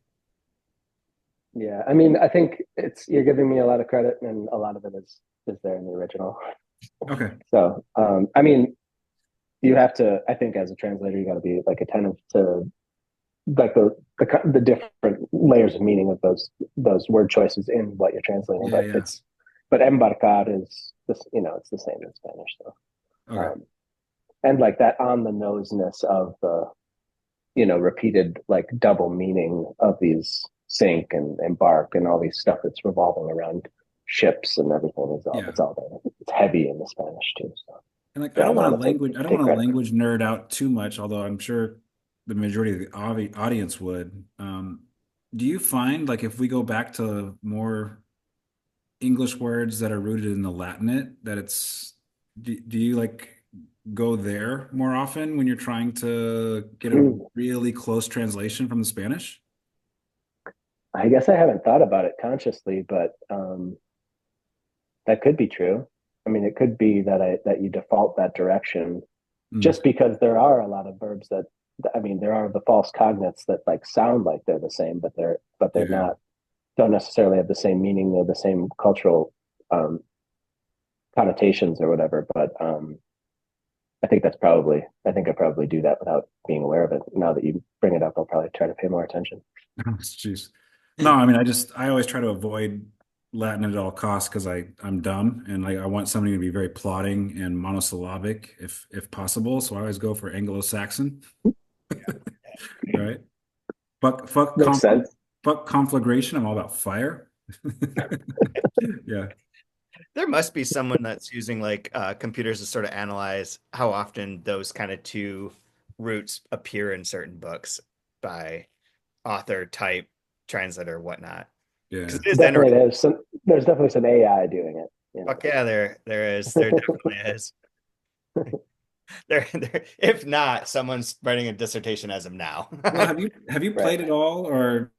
yeah. I mean, I think it's you're giving me a lot of credit, and a lot of it is there in the original. Okay. So, I mean, you have to. I think as a translator, you got to be like attentive to like the different layers of meaning of those word choices in what you're translating. Yeah, yeah. But embarcar is this, it's the same in Spanish. So. Okay. um, and like that on the noseness of the repeated like double meaning of these sink and embark and all these stuff that's revolving around ships and everything is all Yeah. it's all there. It's heavy in the Spanish too. So And like yeah, I want to I don't want take to credit. language nerd out too much, although I'm sure the majority of the audience would. Do you find like if we go back to more English words that are rooted in the Latinate, that do you like go there more often when you're trying to get a really close translation from the Spanish? I guess I haven't thought about it consciously, but that could be true. I mean, it could be that you default that direction Mm, just because there are a lot of verbs that I mean, there are the false cognates that like sound like they're the same, but they're yeah. not. Don't necessarily have the same meaning or the same cultural um, connotations or whatever. But I think I probably do that without being aware of it. Now that you bring it up, I'll probably try to pay more attention. Jeez. No, I mean, I always try to avoid Latin at all costs because I'm dumb and I want something to be very plotting and monosyllabic if possible. So I always go for Anglo-Saxon, right? Fuck Makes sense. fuck conflagration. I'm all about fire. Yeah. There must be someone that's using like computers to sort of analyze how often those kind of two roots appear in certain books by author, type, translator, whatnot. Because Yeah. it is Definitely, interesting. there's definitely some AI doing it. Fuck yeah, there is. There definitely is. If not, someone's writing a dissertation as of now. Well, have you Right. played it all or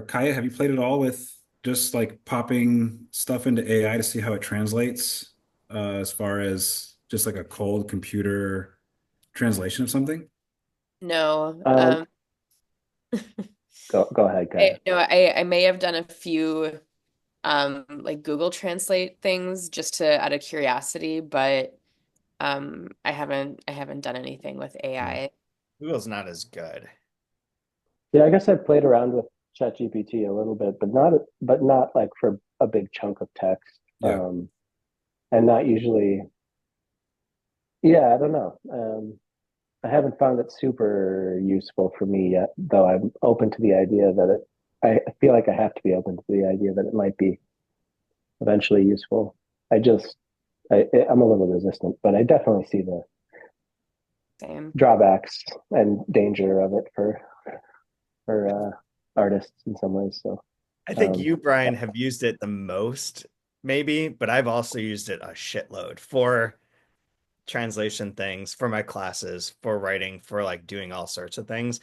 Kaya, have you played it all with just like popping stuff into AI to see how it translates as far as just like a cold computer translation of something? No. Um, go ahead, Kaya. I may have done a few like Google Translate things just to out of curiosity, but I haven't done anything with Yeah. AI. Google's not as good. Yeah, I guess I've played around with ChatGPT a little bit, but not like for a big chunk of text. Yeah. And not usually. Yeah, I don't know. I haven't found it super useful for me yet, though I'm open to the idea that I feel like I have to be open to the idea that it might be eventually useful. I just, I'm a little resistant, but I definitely see the Same. drawbacks and danger of it for artists in some ways. So, I think um, you, Brian, have used it the most, maybe, but I've also used it a shitload for translation things, for my classes, for writing, for like doing all sorts of things.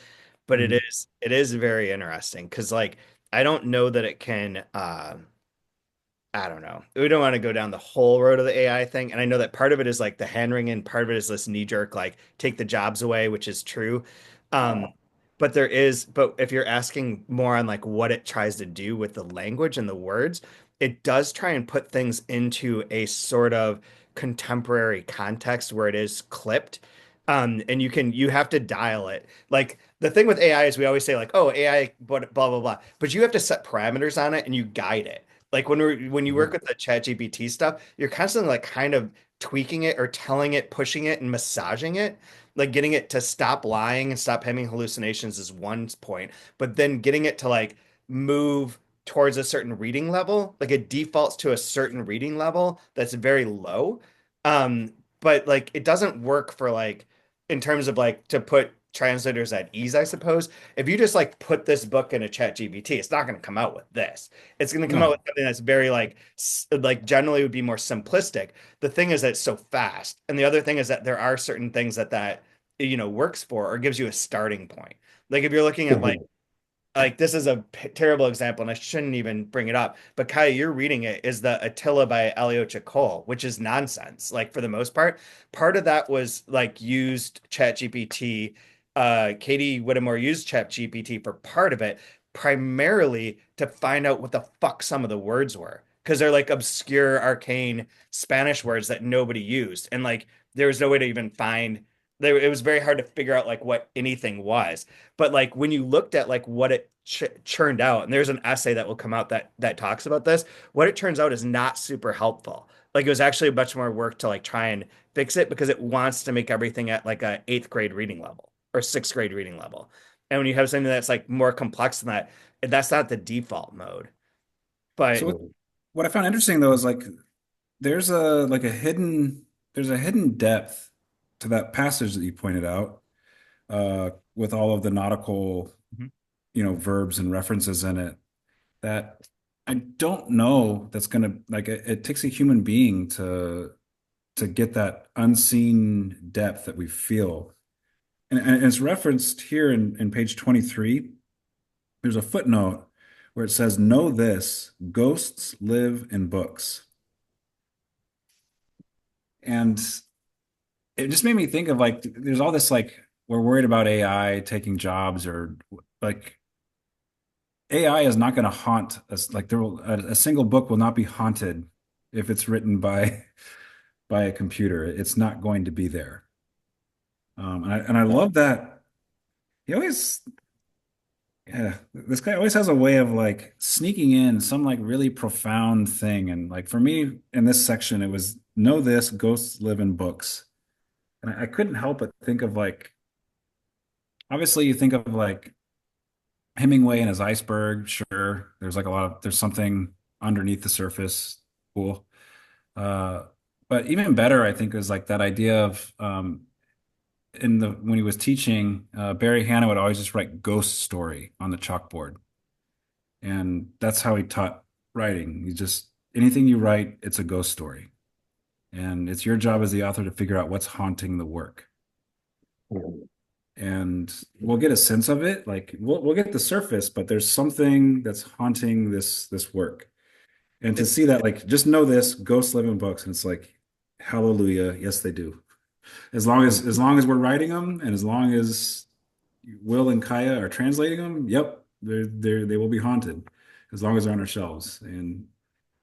But Mhm. it is very interesting because like I don't know that it can I don't know. We don't want to go down the whole road of the AI thing. And I know that part of it is like the hand wringing, part of it is this knee jerk, like take the jobs away, which is true. Um, but if you're asking more on like what it tries to do with the language and the words, it does try and put things into a sort of contemporary context where it is clipped. And you have to dial it. Like the thing with AI is we always say like, oh, AI, but blah, blah, blah. But you have to set parameters on it and you guide it. Like when you work Mhm. with the ChatGPT stuff, you're constantly like kind of tweaking it or telling it, pushing it, and massaging it, like getting it to stop lying and stop having hallucinations is one point, but then getting it to like move towards a certain reading level, like it defaults to a certain reading level that's very low. But like it doesn't work for like in terms of like to put translators at ease, I suppose. If you just like put this book in a chat GPT, it's not going to come out with this. It's going to come out with No. something that's very like generally would be more simplistic. The thing is that it's so fast. And the other thing is that there are certain things that works for or gives you a starting point. Like if you're looking at mhm. like this is a terrible example, and I shouldn't even bring it up. But Kai, you're reading it is the Attila by Elio Chacol, which is nonsense. Like for the most part, part of that was like used ChatGPT. Katie Whittemore used ChatGPT for part of it, primarily to find out what the fuck some of the words were, because they're like obscure, arcane Spanish words that nobody used, and like there was no way to even find it was very hard to figure out like what anything was. But like when you looked at like what it churned out, and there's an essay that will come out that talks about this, what it turns out is not super helpful. Like it was actually much more work to like try and fix it because it wants to make everything at like a eighth grade reading level or sixth grade reading level. And when you have something that's like more complex than that, that's not the default mode. So But what I found interesting though is like there's a like a hidden there's a hidden depth to that passage that you pointed out, with all of the nautical, Mhm. verbs and references in it that I don't know that's gonna like it takes a human being to get that unseen depth that we feel. And it's referenced here in page 23. There's a footnote where it says, "Know this, ghosts live in books." And it just made me think of like there's all this like we're worried about AI taking jobs or like AI is not going to haunt us. Like a single book will not be haunted if it's written by by a computer. It's not going to be there. And I love that he always, yeah, this guy always has a way of like sneaking in some like really profound thing. And like for me in this section, it was know this, ghosts live in books. And I couldn't help but think of like, obviously you think of like Hemingway and his iceberg. Sure, there's like there's something underneath the surface. Cool. Uh, but even better, I think, is like that idea of in the when he was teaching, Barry Hannah would always just write ghost story on the chalkboard, and that's how he taught writing. You just anything you write, it's a ghost story, and it's your job as the author to figure out what's haunting the work. And we'll get a sense of it, like we'll get the surface, but there's something that's haunting this work. And to see that, like, just know this, ghosts live in books, and it's like, hallelujah, yes, they do. As long as we're writing them, and as long as Will and Kaya are translating them, yep, they will be haunted, as long as they're on our shelves. And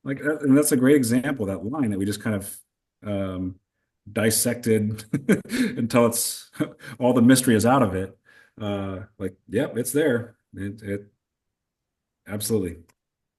like, and that's a great example, that line that we just kind of dissected until it's all the mystery is out of it. Like, yep, it's there. It absolutely.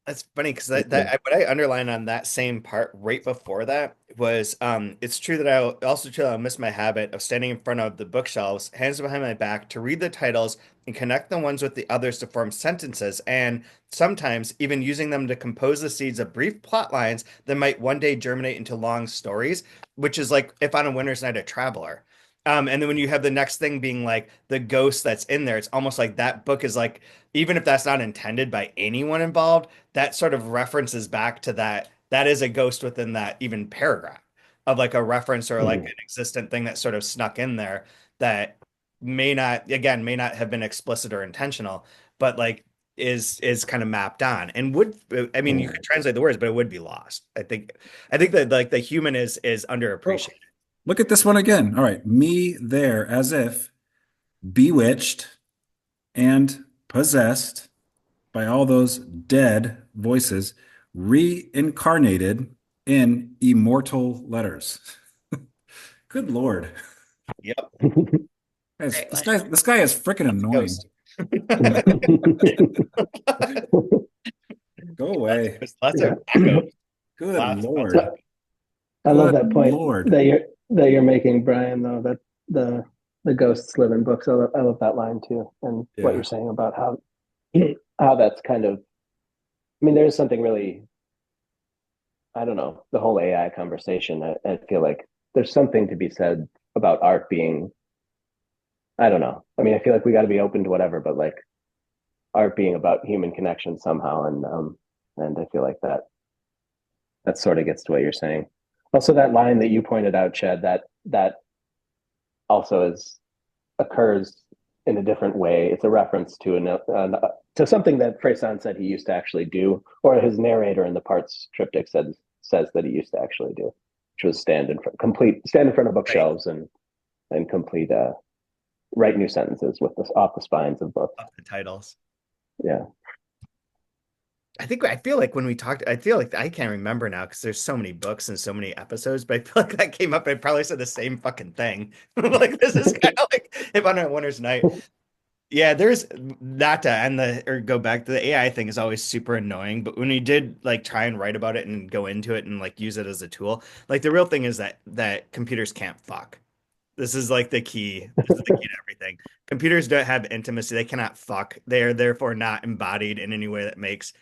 that's funny because what I underlined on that same part right before that was it's true that I miss my habit of standing in front of the bookshelves, hands behind my back, to read the titles and connect the ones with the others to form sentences, and sometimes even using them to compose the seeds of brief plot lines that might one day germinate into long stories, which is like if on a winter's night a traveler. And then when you have the next thing being like the ghost that's in there, it's almost like that book is like, even if that's not intended by anyone involved, that sort of references back to that is a ghost within that even paragraph of like a reference or like an existent thing that sort of snuck in there that may not have been explicit or intentional, but like is kind of mapped on and would, I mean, you could translate the words, but it would be lost. I think that like the human is Oh, underappreciated. look at this one again. All right, me there as if bewitched and possessed by all those dead voices, reincarnated in immortal letters. Good Lord. Yep. Guys, Great this line. guy, this guy is freaking That's a annoying. ghost. Go away. Lots Yeah. of echoes. Good Lots and lots of Lord. echoes. I love Good that point Lord. that you're making, Brian. Though that the ghosts live in books. I love that line too, and what you're Yeah. saying about how that's kind of. I mean, there's something really. I don't know, the whole AI conversation. I feel like there's something to be said about art being. I don't know. I mean, I feel like we got to be open to whatever, but like art being about human connection somehow, and I feel like that sort of gets to what you're saying. Also, that line that you pointed out, Chad, that also is occurs in a different way. It's a reference to to something that Fresán said he used to actually do, or his narrator in the parts triptych says that he used to actually do, which was stand in front of Right. bookshelves and complete write new sentences with this off the spines of books. Of the titles. Yeah. I feel like when we talked, I feel like I can't remember now because there's so many books and so many episodes, but I feel like that came up. I probably said the same fucking thing. Like this is kind of like if on a winter's night. Yeah, there's not to end the or go back to the AI thing is always super annoying, but when we did like try and write about it and go into it and like use it as a tool, like the real thing is that computers can't fuck. This is like the key. This is the key to everything. Computers don't have intimacy. They cannot fuck. They are therefore not embodied in any way that makes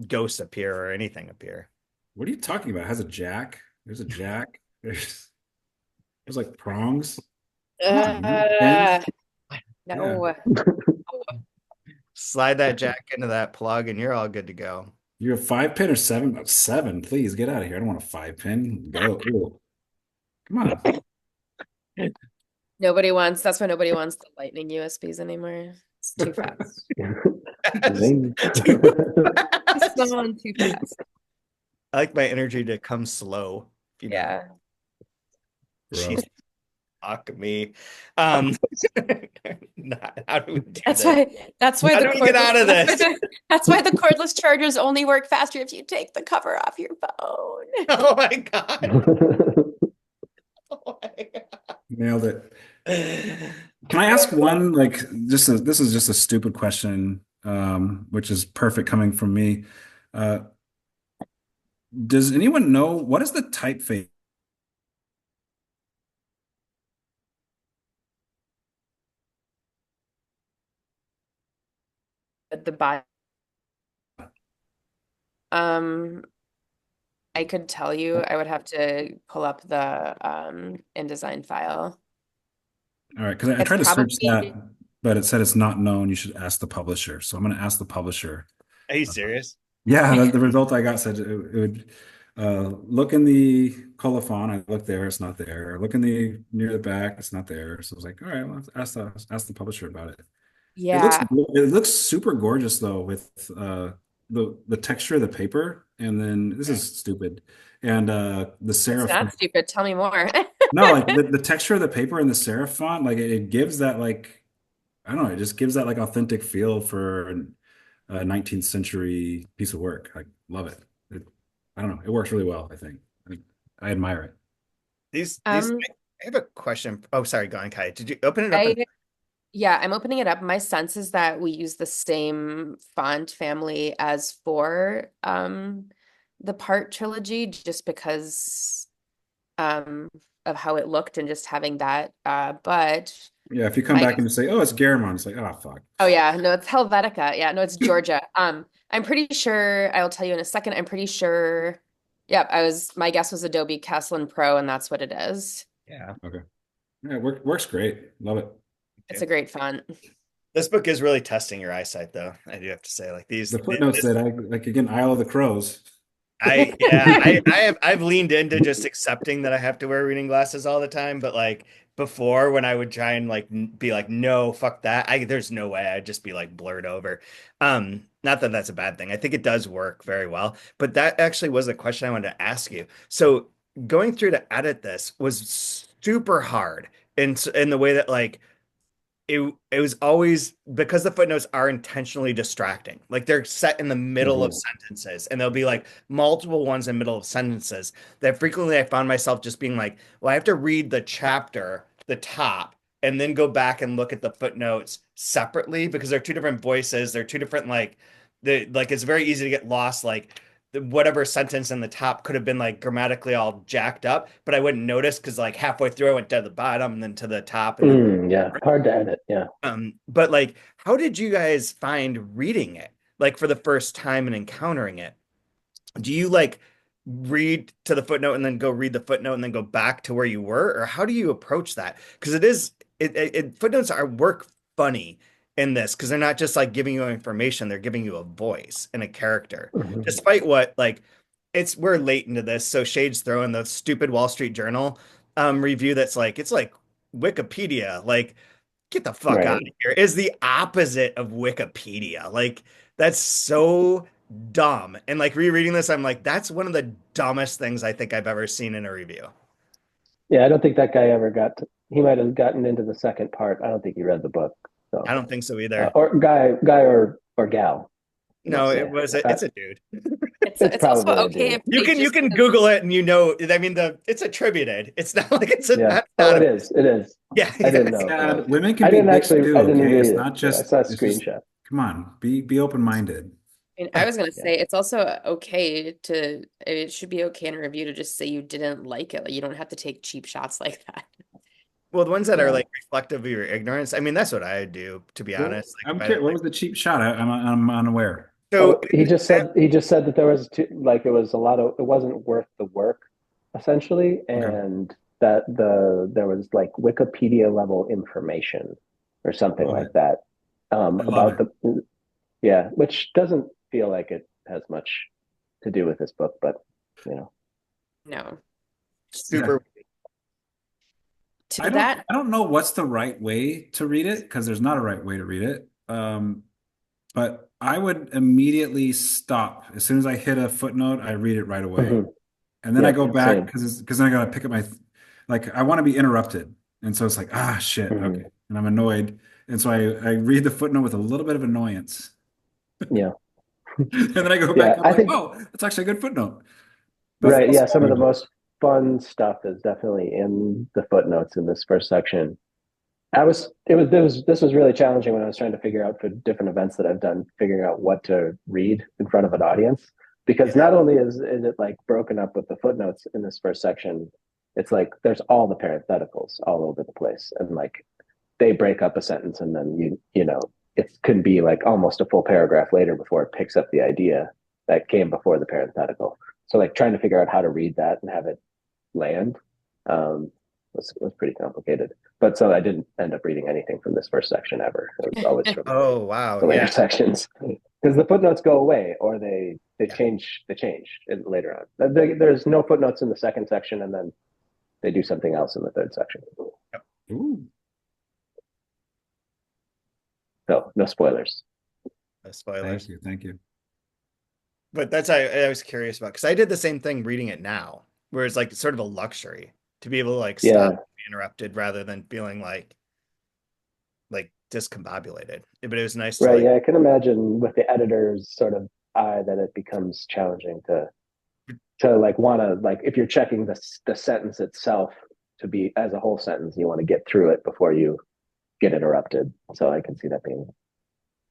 ghosts appear or anything appear. What are you talking about? It has a jack. There's a jack. There's like prongs. Come on, man. Uh, Pins. Yeah. no. Slide that jack into that plug and you're all good to go. You're a 5 pin or seven? Oh, seven, please get out of here. I don't want a 5 pin. Go. Ooh. Come on. That's why nobody wants the lightning USBs anymore. It's too fast. Zing. It's on too fast. I like my energy to come slow. You know. Yeah. Bro. Fuck me. How do we do That's this? why How the do we get out of this? That's why the cordless chargers only work faster if you take the cover off your phone. Oh my God. Oh my Nailed it. God. Can I ask one, like, this is just a stupid question, which is perfect coming from me. Uh, does anyone know what is the typeface? The body. Um, I could tell you, I would have to pull up the InDesign file. All right, because I It's tried to search that, probably, but it said it's not known. You should ask the publisher. So I'm going to ask the publisher. Are you serious? Yeah, the result I got said it would look in the colophon. I looked there, it's not there. Look in the near the back, it's not there. So I was like, all right, well, ask the publisher about it. yeah, It looks super gorgeous though with the texture of the paper, and then this is stupid, and the it's serif. not stupid. Tell me more. No, like the texture of the paper and the serif font, like it gives that like I don't know, it just gives that like authentic feel for a 19th century piece of work. I love it. I don't know, it works really well, I think. I admire it. These Um, I have a question. Oh, sorry, go on, Kai. Did you open it up? I Yeah, I'm opening it up. My sense is that we use the same font family as for the Part trilogy just because of how it looked and just having that. But Yeah, if you come my back and just say, "Oh, it's Garamond," it's like, "Oh, fuck." oh yeah, no, it's Helvetica. Yeah, no, it's Georgia. I'm pretty sure I'll tell you in a second. I'm pretty sure. Yep, my guess was Adobe Caslin Pro, and that's what it is. Yeah. Okay. Yeah, works great. Love it. It's a great font. This book is really testing your eyesight, though. I do have to say, like The footnote said, "I like again, Isle of the Crows." I've leaned into just accepting that I have to wear reading glasses all the time, but like before when I would try and like be like, no, fuck that. There's no way I'd just be like blurred over. Not that that's a bad thing. I think it does work very well, but that actually was a question I wanted to ask you. So going through to edit this was super hard in the way that like it was always because the footnotes are intentionally distracting. Like they're set in the middle of Mhm. sentences, and there'll be like multiple ones in the middle of sentences that frequently I found myself just being like, well, I have to read the chapter, the top, and then go back and look at the footnotes separately because they're two different voices. They're two different like it's very easy to get lost. Like whatever sentence in the top could have been like grammatically all jacked up, but I wouldn't notice because like halfway through I went to the bottom and then to the top and then Yeah, hard to edit. Yeah. but like, how did you guys find reading it? Like for the first time and encountering it? Do you like read to the footnote and then go read the footnote and then go back to where you were? Or how do you approach that? Because footnotes are work funny in this because they're not just like giving you information, they're giving you a voice and a character. Mhm. Despite what like we're late into this, so Shade's throwing the stupid Wall Street Journal review that's like it's like Wikipedia. Like get the fuck out Right. of here is the opposite of Wikipedia. Like that's so dumb. And like rereading this, I'm like, that's one of the dumbest things I think I've ever seen in a review. Yeah, I don't think that guy ever he might have gotten into the second part. I don't think he read the book. So, I don't think so either. or guy or gal. No, must it say. was it's a dude. It's It's also probably a okay dude. if You like can you just can because Google it and I mean it's attributed. It's not like Yeah. that's Oh, not it a is. It is. yeah, I yeah. didn't know if it Yeah, was. women can be dicks too, I didn't okay? read It's it. not Yeah, I just saw a it's just screenshot. come on, be open-minded. and I was gonna Yeah. say it's also okay to it should be okay in a review to just say you didn't like it. Like you don't have to take cheap shots like that. Well, the ones that are Yeah. like reflective of your ignorance, I mean, that's what I would do, to be Well, honest. Like I'm if I curious, didn't what like was the cheap shot? I'm unaware. so Oh, he just said that there was like it was a lot of it wasn't worth the work, essentially, Okay. and that there was like Wikipedia level information or something Love like it. that I love about it. the yeah, which doesn't feel like it has much to do with this book, but you know. No. Yeah. super To that, I don't know what's the right way to read it because there's not a right way to read it. But I would immediately stop as soon as I hit a footnote. I read it right away, Mhm. and then I Yep, go back same. because then I gotta pick up my like I want to be interrupted, and so it's like shit, okay, Mhm. and I'm annoyed, and so I read the footnote with a little bit of annoyance, Yeah. and then I go back Yeah, up I like, think oh, that's actually a good footnote. But right, also, yeah, some of the most fun stuff is definitely in the footnotes in this first section. This was really challenging when I was trying to figure out for different events that I've done, figuring out what to read in front of an audience. Because yeah. not only is it like broken up with the footnotes in this first section, it's like there's all the parentheticals all over the place. And like they break up a sentence and then you know, it could be like almost a full paragraph later before it picks up the idea that came before the parenthetical. So like trying to figure out how to read that and have it land um, was pretty complicated. But so I didn't end up reading anything from this first section ever. It was always from Oh, wow. the later Yeah. sections because the footnotes go away or they Yeah. change it later on. There's no footnotes in the second section, and then they do something else in the third section. ooh, So no spoilers. No thank spoilers. you, thank you. But that's I was curious about because I did the same thing reading it now, where it's like sort of a luxury to be able to like stop Yeah, and be interrupted rather than feeling like discombobulated. But it was nice to right. like Yeah, I can imagine with the editor's sort of eye that it becomes challenging to like want to like if you're checking the sentence itself to be as a whole sentence, you want to get through it before you get interrupted. So I can see that being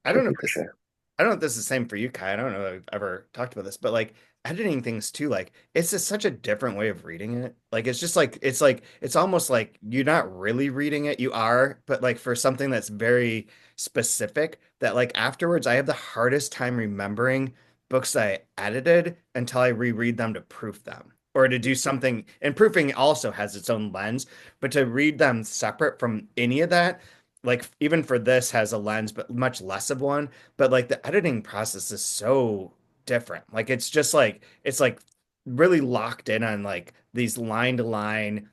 I don't know tricky if for this sure. I don't know if this is the same for you, Kai. I don't know if I've ever talked about this, but like editing things too, like it's just such a different way of reading it. Like it's just like it's almost like you're not really reading it. You are, but like for something that's very specific that like afterwards I have the hardest time remembering books I edited until I reread them to proof them. Or to do something, and proofing also has its own lens, but to read them separate from any of that, like even for this has a lens, but much less of one, but like the editing process is so different. Like it's just like it's like really locked in on like these line to line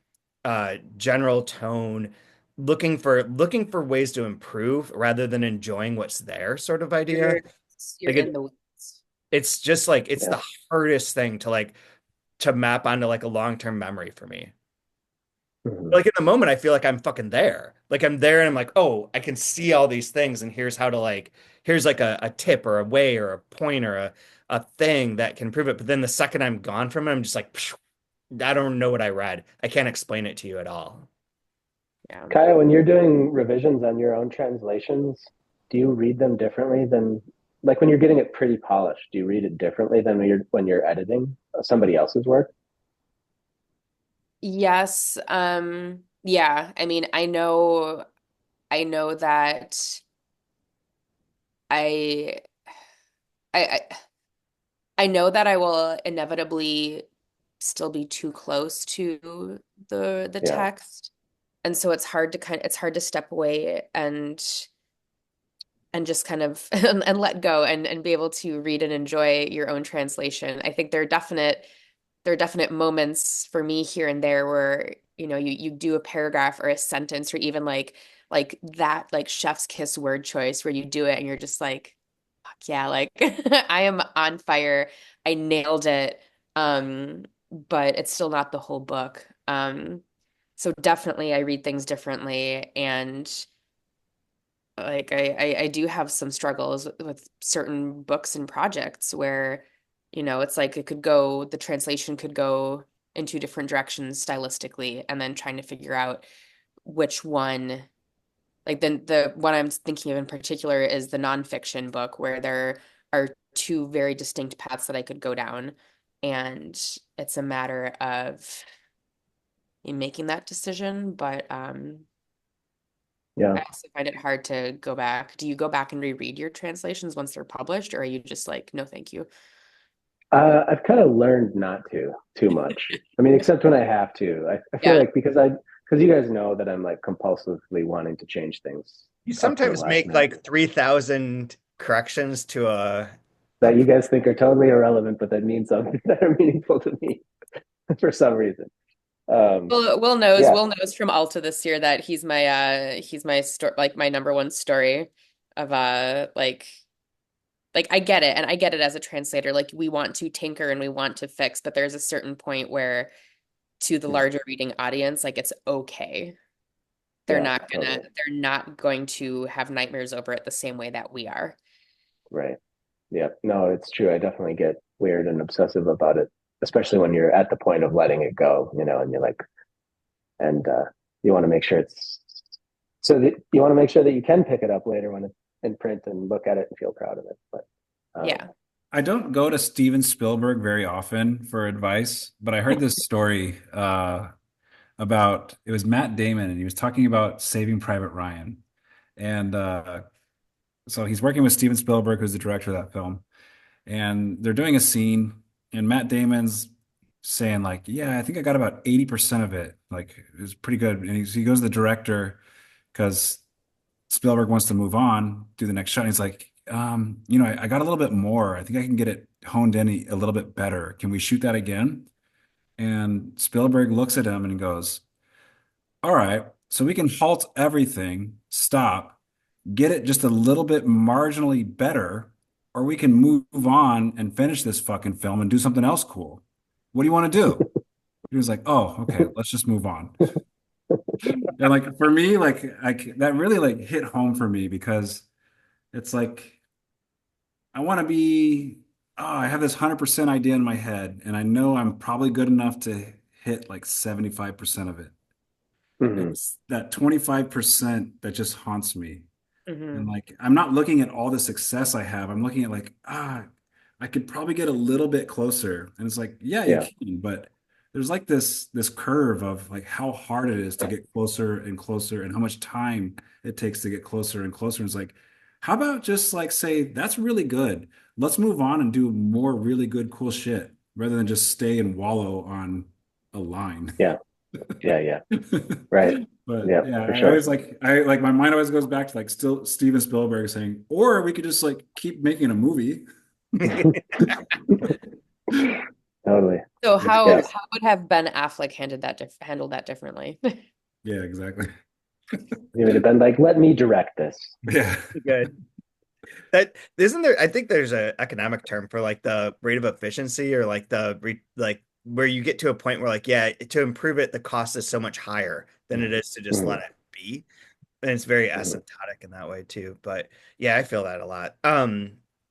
general tone, looking for ways to improve rather than enjoying what's there sort of idea. you're you're Like in the weeds. it's just like it's Yeah. the hardest thing to like to map onto like a long-term memory for me. Mhm. Like in the moment, I feel like I'm fucking there. Like I'm there and I'm like, oh, I can see all these things, and here's how to like, here's like a tip or a way or a point or a thing that can prove it. But then the second I'm gone from it, I'm just like, phew, I don't know what I read. I can't explain it to you at all. Yeah. Kaya, when you're doing revisions on your own translations, do you read them differently than like when you're getting it pretty polished? Do you read it differently than when you're editing somebody else's work? Yes. Yeah. I mean, I know that I I I know that I will inevitably still be too close to the Yeah. text. And so it's hard to step away and just kind of and let go and be able to read and enjoy your own translation. I think there are definite moments for me here and there where, you know, you do a paragraph or a sentence or even like that like chef's kiss word choice where you do it and you're just like, fuck yeah, like I am on fire. I nailed it. But it's still not the whole book. So definitely I read things differently and like I do have some struggles with certain books and projects where, it's like the translation could go in two different directions stylistically, and then trying to figure out which one, like the one I'm thinking of in particular is the nonfiction book where there are two very distinct paths that I could go down, and it's a matter of me making that decision, but Yeah. I also find it hard to go back. Do you go back and reread your translations once they're published, or are you just like, no, thank you? I've kind of learned not to too much. I mean, except when I have to. I feel Yeah. like because you guys know that I'm like compulsively wanting to change things You up to the sometimes last make minute like 3,000 corrections to a that you guys think are totally irrelevant, but that mean something that are meaningful to me for some reason. Um, yeah, Will knows from Alta this year that he's my story, like my number one story of like I get it, and I get it as a translator, like we want to tinker and we want to fix, but there's a certain point where to the larger reading audience, like it's okay. yeah, totally. They're not going to have nightmares over it the same way that we are. Right. Yeah. No, it's true. I definitely get weird and obsessive about it, especially when you're at the point of letting it go, and you're like, and you want to make sure it's so that you want to make sure that you can pick it up later when it's in print and look at it and feel proud of it. But Yeah. I don't go to Steven Spielberg very often for advice, but I heard this story about it was Matt Damon, and he was talking about Saving Private Ryan. And so he's working with Steven Spielberg, who's the director of that film, and they're doing a scene, and Matt Damon's saying like, "Yeah, I think I got about 80% of it. Like it was pretty good." And he goes to the director because Spielberg wants to move on, do the next shot. And he's like, I got a little bit more. I think I can get it honed in a little bit better. Can we shoot that again? And Spielberg looks at him and goes, all right, so we can halt everything, stop, get it just a little bit marginally better, or we can move on and finish this fucking film and do something else cool. What do you want to do? He was like, oh, okay, let's just move on. And like for me, that really like hit home for me because it's like I want to be, oh, I have this 100% idea in my head, and I know I'm probably good enough to hit like 75% of it. mhm, It's that 25% that just haunts me. And Hmm. like, I'm not looking at all the success I have. I'm looking at like, I could probably get a little bit closer. And it's like, yeah, you yeah, can, but there's like this curve of like how hard it is to get closer and closer and how much time it takes to get closer and closer. And it's like, how about just like say, that's really good. Let's move on and do more really good, cool shit rather than just stay and wallow on a line. yeah, yeah. Right. But Yeah, yeah, for I sure. always like my mind always goes back to like still Steven Spielberg saying, or we could just like keep making a movie. Totally. So Yeah. how would have Ben Affleck handled that differently? Yeah, exactly. You would have been like, let me direct this. Yeah. good. That isn't there. I think there's a economic term for like the rate of efficiency or like like where you get to a point where like, yeah, to improve it, the cost is so much higher than it is to just let Mhm, it be. And it's very mhm, asymptotic in that way too. But yeah, I feel that a lot.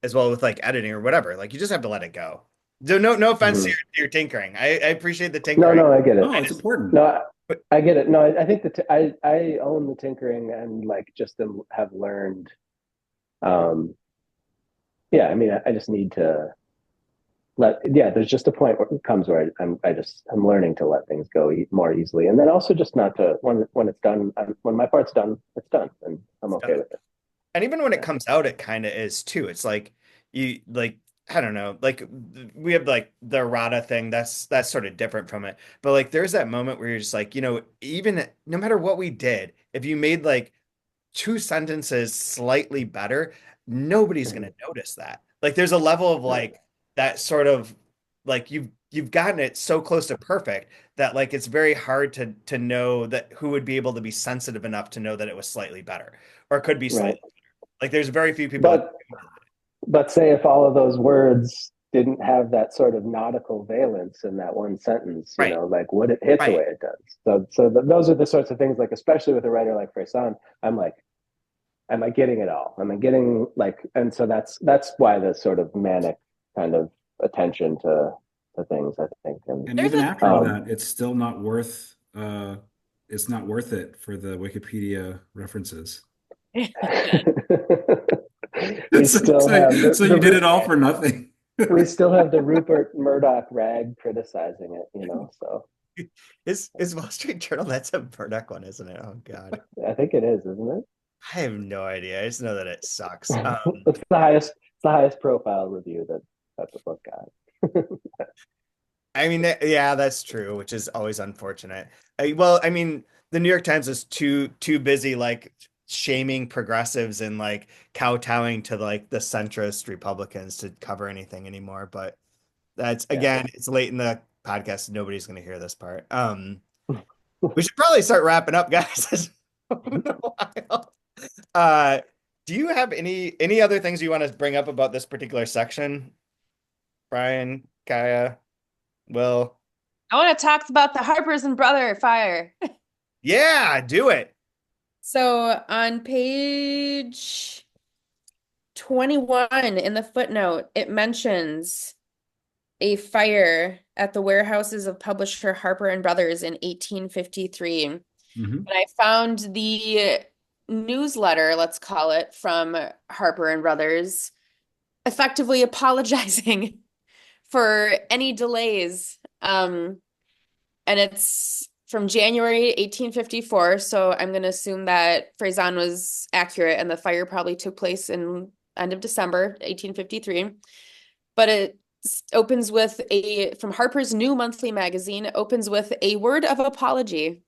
As well with like editing or whatever. Like you just have to let it go. So no offense to mhm. your tinkering. I appreciate the No, tinkering. no, I get it. Oh, I it's just important. No, but I get it. No, I think that I own the tinkering and like just have learned. Um, yeah, I mean, I just need to yeah, there's just a point where it comes where I'm learning to let things go more easily, and then also just not to when it's done, when my part's done, it's done, and I'm it's okay done. with it. And even when it Yeah. comes out, it kind of is too. It's like you like I don't know, like we have like the errata thing. That's sort of different from it. But like there's that moment where you're just like, even no matter what we did, if you made like two sentences slightly better, nobody's Mhm. gonna notice that. Like there's a level of Right. like that sort of like you've gotten it so close to perfect that like it's very hard to know that who would be able to be sensitive enough to know that it was slightly better or could be Right. slightly like there's very few people that But say if all of those words didn't have that sort of nautical valence in that one sentence, right, like would it hit the right. way it does? So those are the sorts of things, like especially with a writer like Fresán, I'm like, am I getting it all? Am I getting like, and so that's why the sort of manic kind of attention to things, I think. And And There's even a after all that, it's still not worth it's not worth it for the Wikipedia references. we So, still so, have so you did it all for nothing. we still have the Rupert Murdoch rag criticizing it, you know. So Is Wall Street Journal, that's a Murdoch one, isn't it? Oh God. I think it is, isn't it? I have no idea. I just know that it sucks. It's the highest profile review that the book got. I mean, yeah, that's true, which is always unfortunate. Well, I mean, the New York Times is too busy like shaming progressives and like kowtowing to like the centrist Republicans to cover anything anymore. But that's Yeah. again, it's late in the podcast. Nobody's going to hear this part. We should probably start wrapping up, guys. It's been a while. Do you have any other things you want to bring up about this particular section, Brian, Kaya, Will? I want to talk about the Harpers and Brother fire. Yeah, do it. So on page 21 in the footnote, it mentions a fire at the warehouses of publisher Harper and Brothers in 1853. Mhm. And I found the newsletter, let's call it, from Harper and Brothers, effectively apologizing for any delays. And it's from January 1854, so I'm going to assume that Fresán was accurate and the fire probably took place in end of December 1853. But it opens with from Harper's New Monthly Magazine, opens with a word of apology.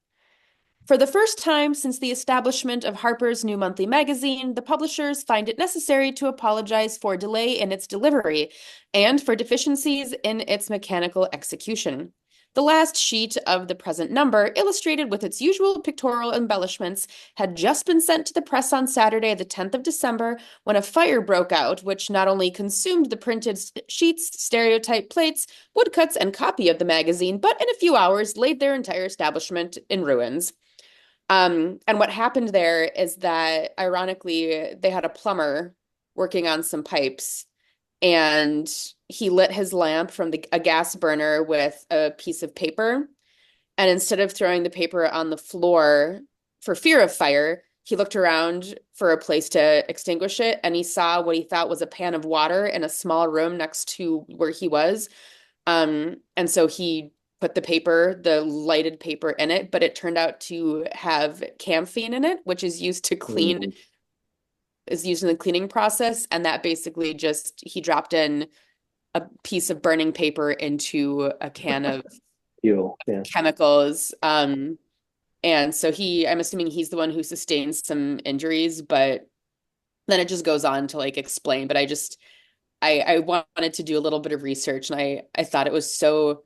For the first time since the establishment of Harper's New Monthly Magazine, the publishers find it necessary to apologize for delay in its delivery and for deficiencies in its mechanical execution. The last sheet of the present number, illustrated with its usual pictorial embellishments, had just been sent to the press on Saturday, the 10th of December, when a fire broke out, which not only consumed the printed sheets, stereotype plates, woodcuts, and copy of the magazine, but in a few hours laid their entire establishment in ruins. And what happened there is that, ironically, they had a plumber working on some pipes, and he lit his lamp from a gas burner with a piece of paper. And instead of throwing the paper on the floor for fear of fire, he looked around for a place to extinguish it, and he saw what he thought was a pan of water in a small room next to where he was. And so he put the lighted paper in it, but it turned out to have camphene in it, which is used to clean, is used in the cleaning process. And that basically just, he dropped in a piece of burning paper into a can of Fuel, yeah. chemicals. And so I'm assuming he's the one who sustains some injuries, but then it just goes on to like explain. But I wanted to do a little bit of research, and I thought it was so,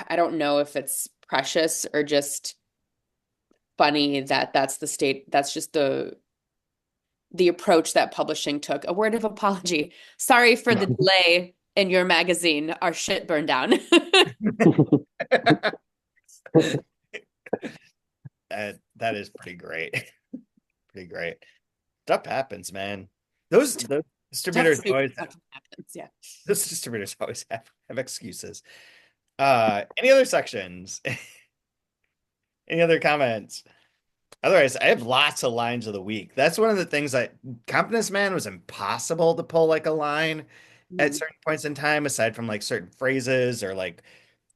I don't know if it's precious or just funny that that's just the approach that publishing took. A word of apology. Sorry for the delay in your magazine. Our shit burned down. That is pretty great. Pretty great. Stuff happens, man. Those distributors always happens, yeah. Those distributors always have excuses. Any other sections? Any other comments? Otherwise, I have lots of lines of the week. That's one of the things that Competence Man was impossible to pull like a line at certain points in time, aside from like certain phrases or like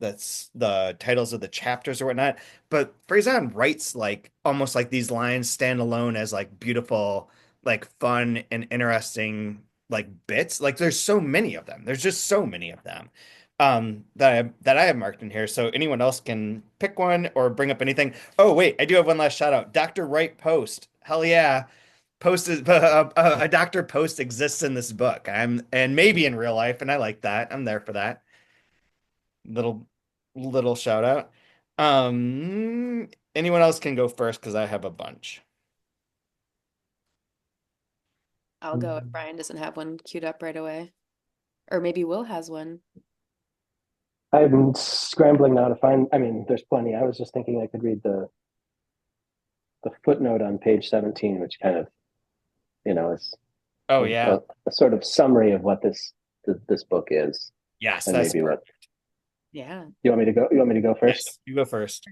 that's the titles of the chapters or whatnot. But Fresán writes like almost like these lines stand alone as like beautiful, like fun and interesting like bits. Like there's so many of them. There's just so many of them that I have marked in here. So anyone else can pick one or bring up anything. Oh wait, I do have one last shout out. Dr. Wright Post. Hell yeah. Post is a Dr. Post exists in this book. And maybe in real life, and I like that. I'm there for that. Little shout out. Anyone else can go first because I have a bunch. I'll go if Brian doesn't have one queued up right away. Or maybe Will has one. I'm scrambling now to find, I mean, there's plenty. I was just thinking I could read the footnote on page 17, which kind of Is Oh yeah. a sort of summary of what this book is, Yes, and that's maybe what Yeah. you want me to go. You want me to go first? yes. You go first.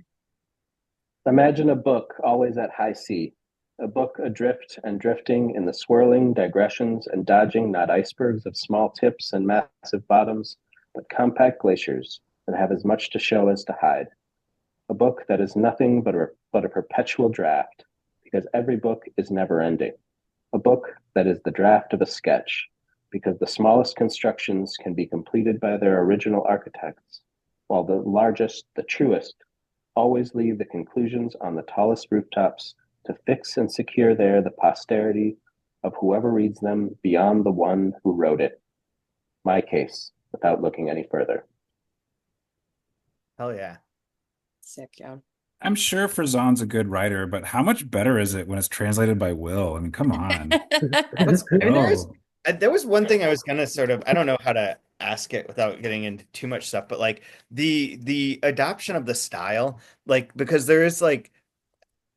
Imagine a book always at high sea, a book adrift and drifting in the swirling digressions and dodging not icebergs of small tips and massive bottoms, but compact glaciers that have as much to show as to hide. A book that is nothing but a perpetual draft, because every book is never ending. A book that is the draft of a sketch, because the smallest constructions can be completed by their original architects, while the largest, the truest, always leave the conclusions on the tallest rooftops to fix and secure there the posterity of whoever reads them beyond the one who wrote it. My case, without looking any further. Hell yeah. Sick, yeah. I'm sure Fresán's a good writer, but how much better is it when it's translated by Will? I mean, come on. Let's I mean, go. there was one thing I was gonna sort of, I don't know how to ask it without getting into too much stuff, but like the adoption of the style, like because there is like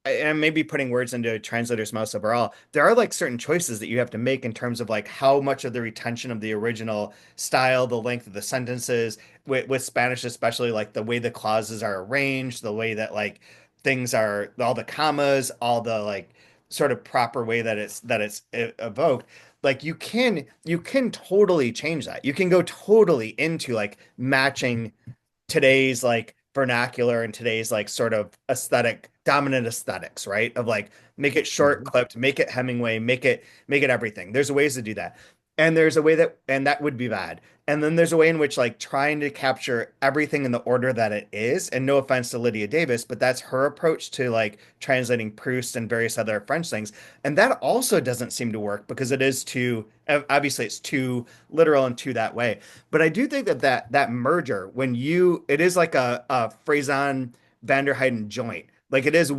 and maybe putting words into a translator's mouth overall, there are like certain choices that you have to make in terms of like how much of the retention of the original style, the length of the sentences, with Spanish especially, like the way the clauses are arranged, the way that like things are, all the commas, all the like sort of proper way that it's evoked. Like you can totally change that. You can go totally into like matching today's like vernacular and today's like sort of aesthetic dominant aesthetics, right? Of like make it short clipped, make it Hemingway, make it everything. There's ways to do that. And there's a way that and that would be bad. And then there's a way in which like trying to capture everything in the order that it is, and no offense to Lydia Davis, but that's her approach to like translating Proust and various other French things. And that also doesn't seem to work because it is too obviously it's too literal and too that way. But I do think that merger, when it is like a Fresán Vanderhyden joint. Like it is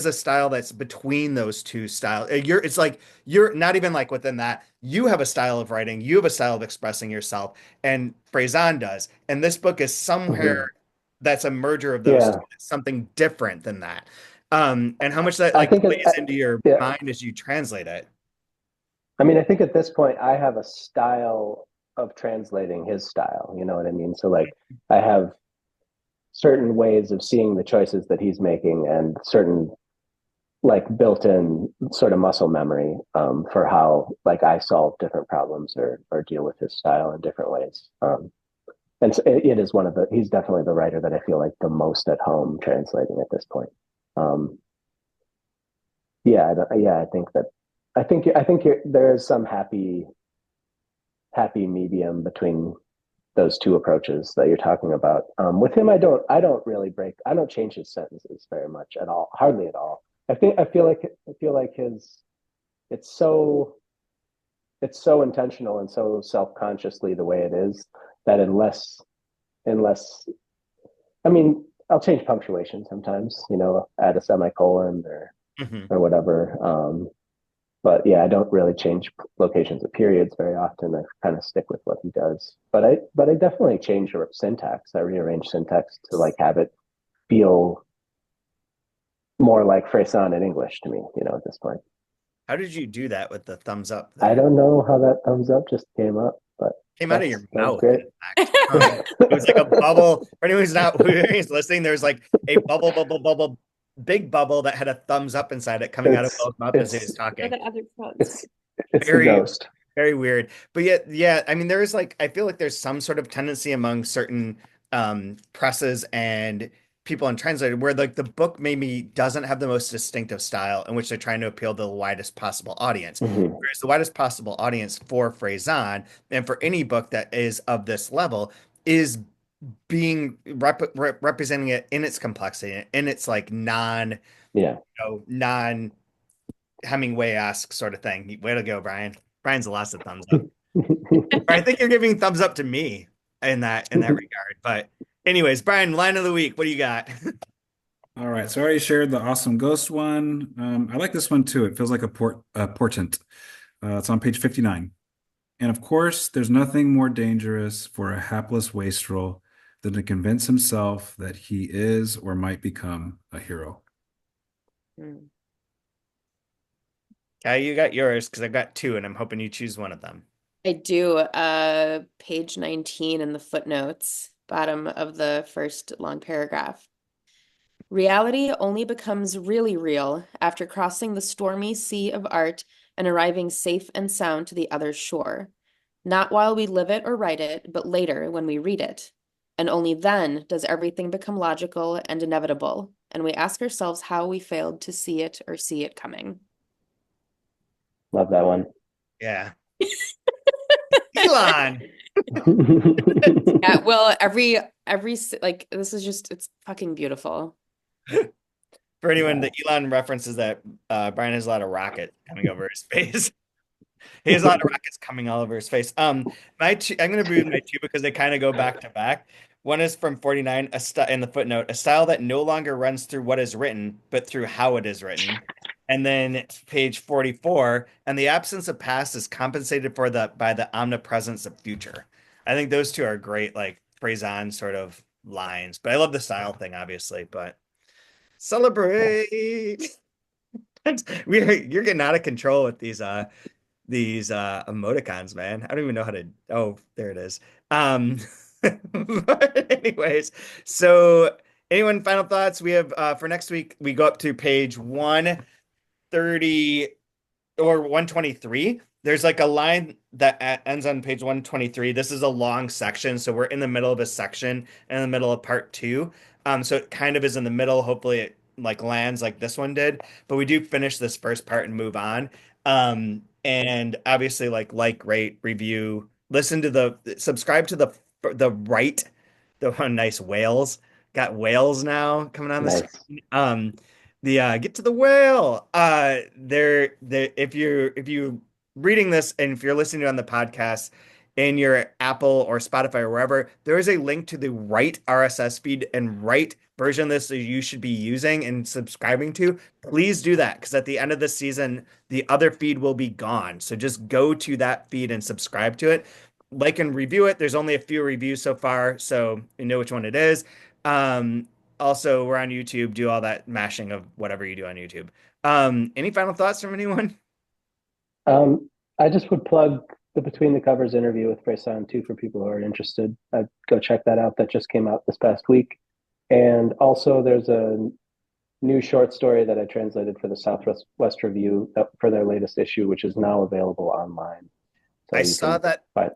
a style that's between those two styles. It's like you're not even like within that. You have a style of writing, you have a style of expressing yourself, and Fresán does. And this book is somewhere Mhm. that's a merger of those two, Yeah, something different than that. And how much that I like think plays into your yeah. mind as you translate it. I mean, I think at this point I have a style of translating his style. You know what I mean? So like, I have certain ways of seeing the choices that he's making, and certain like built-in sort of muscle memory for how like I solve different problems or deal with his style in different ways. And so it is one of the he's definitely the writer that I feel like the most at home translating at this point. Um, yeah, I think that there is some happy medium between those two approaches that you're talking about. With him, I don't change his sentences very much at all, hardly at all. I feel like his it's so it's so intentional and so self consciously the way it is that unless I mean I'll change punctuation sometimes, add a semicolon Mhm. or whatever. But yeah, I don't really change locations of periods very often. I kind of stick with what he does. But I definitely change syntax. I rearrange syntax to like have it feel more like Fresán in English to me, at this point. How did you do that with the thumbs up I there? don't know how that thumbs up just came up, but Came out of your that was mouth, great. in fact. It was like a bubble. For anyone who's listening, there's like a bubble, big bubble that had a thumbs up inside it coming out of It's Will's mouth as he it's was Or talking. the other quotes. it's the Very, ghost. very weird. But yet, yeah, I mean, there is like, I feel like there's some sort of tendency among certain presses and people in translated where like the book maybe doesn't have the most distinctive style in which they're trying to appeal to the widest possible audience. Mm-hmm. Whereas the widest possible audience for Frazan and for any book that is of this level is being representing it in its complexity, in its like Yeah. non Hemingway-esque sort of thing. Way to go, Brian. Brian's the last of thumbs up. I think you're giving thumbs up to me in that regard. But anyways, Brian, line of the week. What do you got? All right. So I already shared the Awesome Ghost one. I like this one too. It feels like a portent. It's on page 59. And of course, there's nothing more dangerous for a hapless wastrel than to convince himself that he is or might become a hero. Mm. You got yours because I've got two, and I'm hoping you choose one of them. I do. Page 19 in the footnotes, bottom of the first long paragraph. Reality only becomes really real after crossing the stormy sea of art and arriving safe and sound to the other shore. Not while we live it or write it, but later when we read it. And only then does everything become logical and inevitable, and we ask ourselves how we failed to see it or see it coming. Love that one. Yeah. Elon. Yeah, well, every like this is just it's fucking beautiful. For anyone, Yeah. the Elon references that Brian has a lot of rockets coming over his face. He has a lot of rockets coming all over his face. My two, I'm going to read my two because they kind of go back to back. One is from 49, in the footnote, a style that no longer runs through what is written, but through how it is written. And then page 44, and the absence of past is compensated for by the omnipresence of future. I think those two are great, like Fresán sort of lines. But I love the style thing, obviously. But celebrate. You're getting out of control with these emoticons, man. I don't even know how to. Oh, there it is. Um, but anyways, so anyone final thoughts? We have for next week we go up to page 130 or 123. There's like a line that ends on page 123. This is a long section, so we're in the middle of a section in the middle of part two. So it kind of is in the middle. Hopefully it like lands like this one did, but we do finish this first part and move on. And obviously rate, review, listen to subscribe to the right, the one nice whales. Got whales now coming on the Nice. screen. The get to the whale. If you reading this and if you're listening on the podcast in your Apple or Spotify or wherever, there is a link to the right RSS feed and right version of this that you should be using and subscribing to. Please do that because at the end of this season, the other feed will be gone. So just go to that feed and subscribe to it. Like and review it. There's only a few reviews so far, so you know which one it is. Um, Also, we're on YouTube. Do all that mashing of whatever you do on YouTube. Any final thoughts from anyone? I just would plug the Between the Covers interview with Fresán too for people who are interested. I'd go check that out. That just came out this past week. And also, there's a new short story that I translated for the Southwest Review for their latest issue, which is now available online. So I you can find,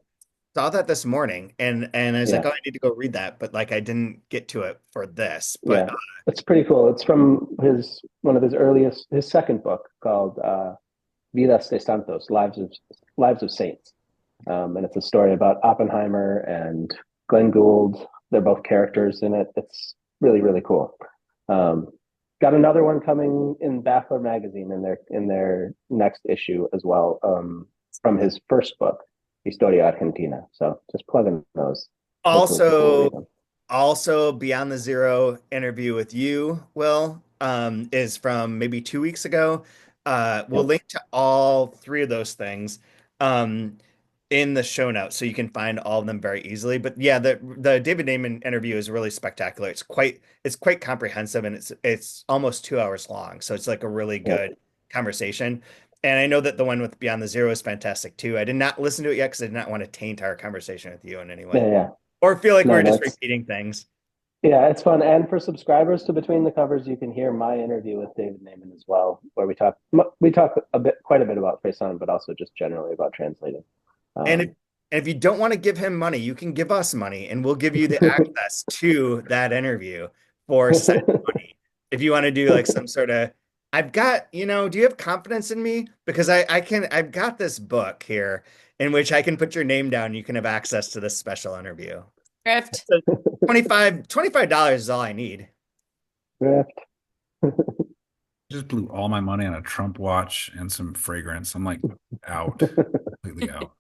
saw that this morning, and I was like, yeah, oh, I need to go read that, but like I didn't get to it for this. But yeah, it's pretty cool. It's from one of his second book called Vidas de Santos, Lives of Saints, and it's a story about Oppenheimer and Glenn Gould. They're both characters in it. It's really really cool. Um, Got another one coming in Baffler magazine in their next issue as well, from his first book, Historia Argentina. So just plugging those. Hopefully people will also, read them. also Beyond the Zero interview with you, Will, is from maybe 2 weeks ago. We'll Yep. link to all three of those things. Um, in the show notes, so you can find all of them very easily. But yeah, the David Naiman interview is really spectacular. It's quite comprehensive, and it's almost 2 hours long. So it's like a really Yep. good conversation. And I know that the one with Beyond the Zero is fantastic too. I did not listen to it yet because I did not want to taint our conversation with you in any way, Yeah. Yeah. or feel like No, we're no, just it's repeating things. yeah, it's fun. And for subscribers to Between the Covers, you can hear my interview with David Naiman as well, where we talk quite a bit about Fresán, but also just generally about translating. And if Um, and if you don't want to give him money, you can give us money, and we'll give you the access to that interview for said money. If you want to do like some sort of, I've got, do you have confidence in me? Because I've got this book here in which I can put your name down. You can have access to this special interview. Grift. So $25 is all I need. Just blew all my money on a Trump watch and some fragrance. I'm like out, completely out.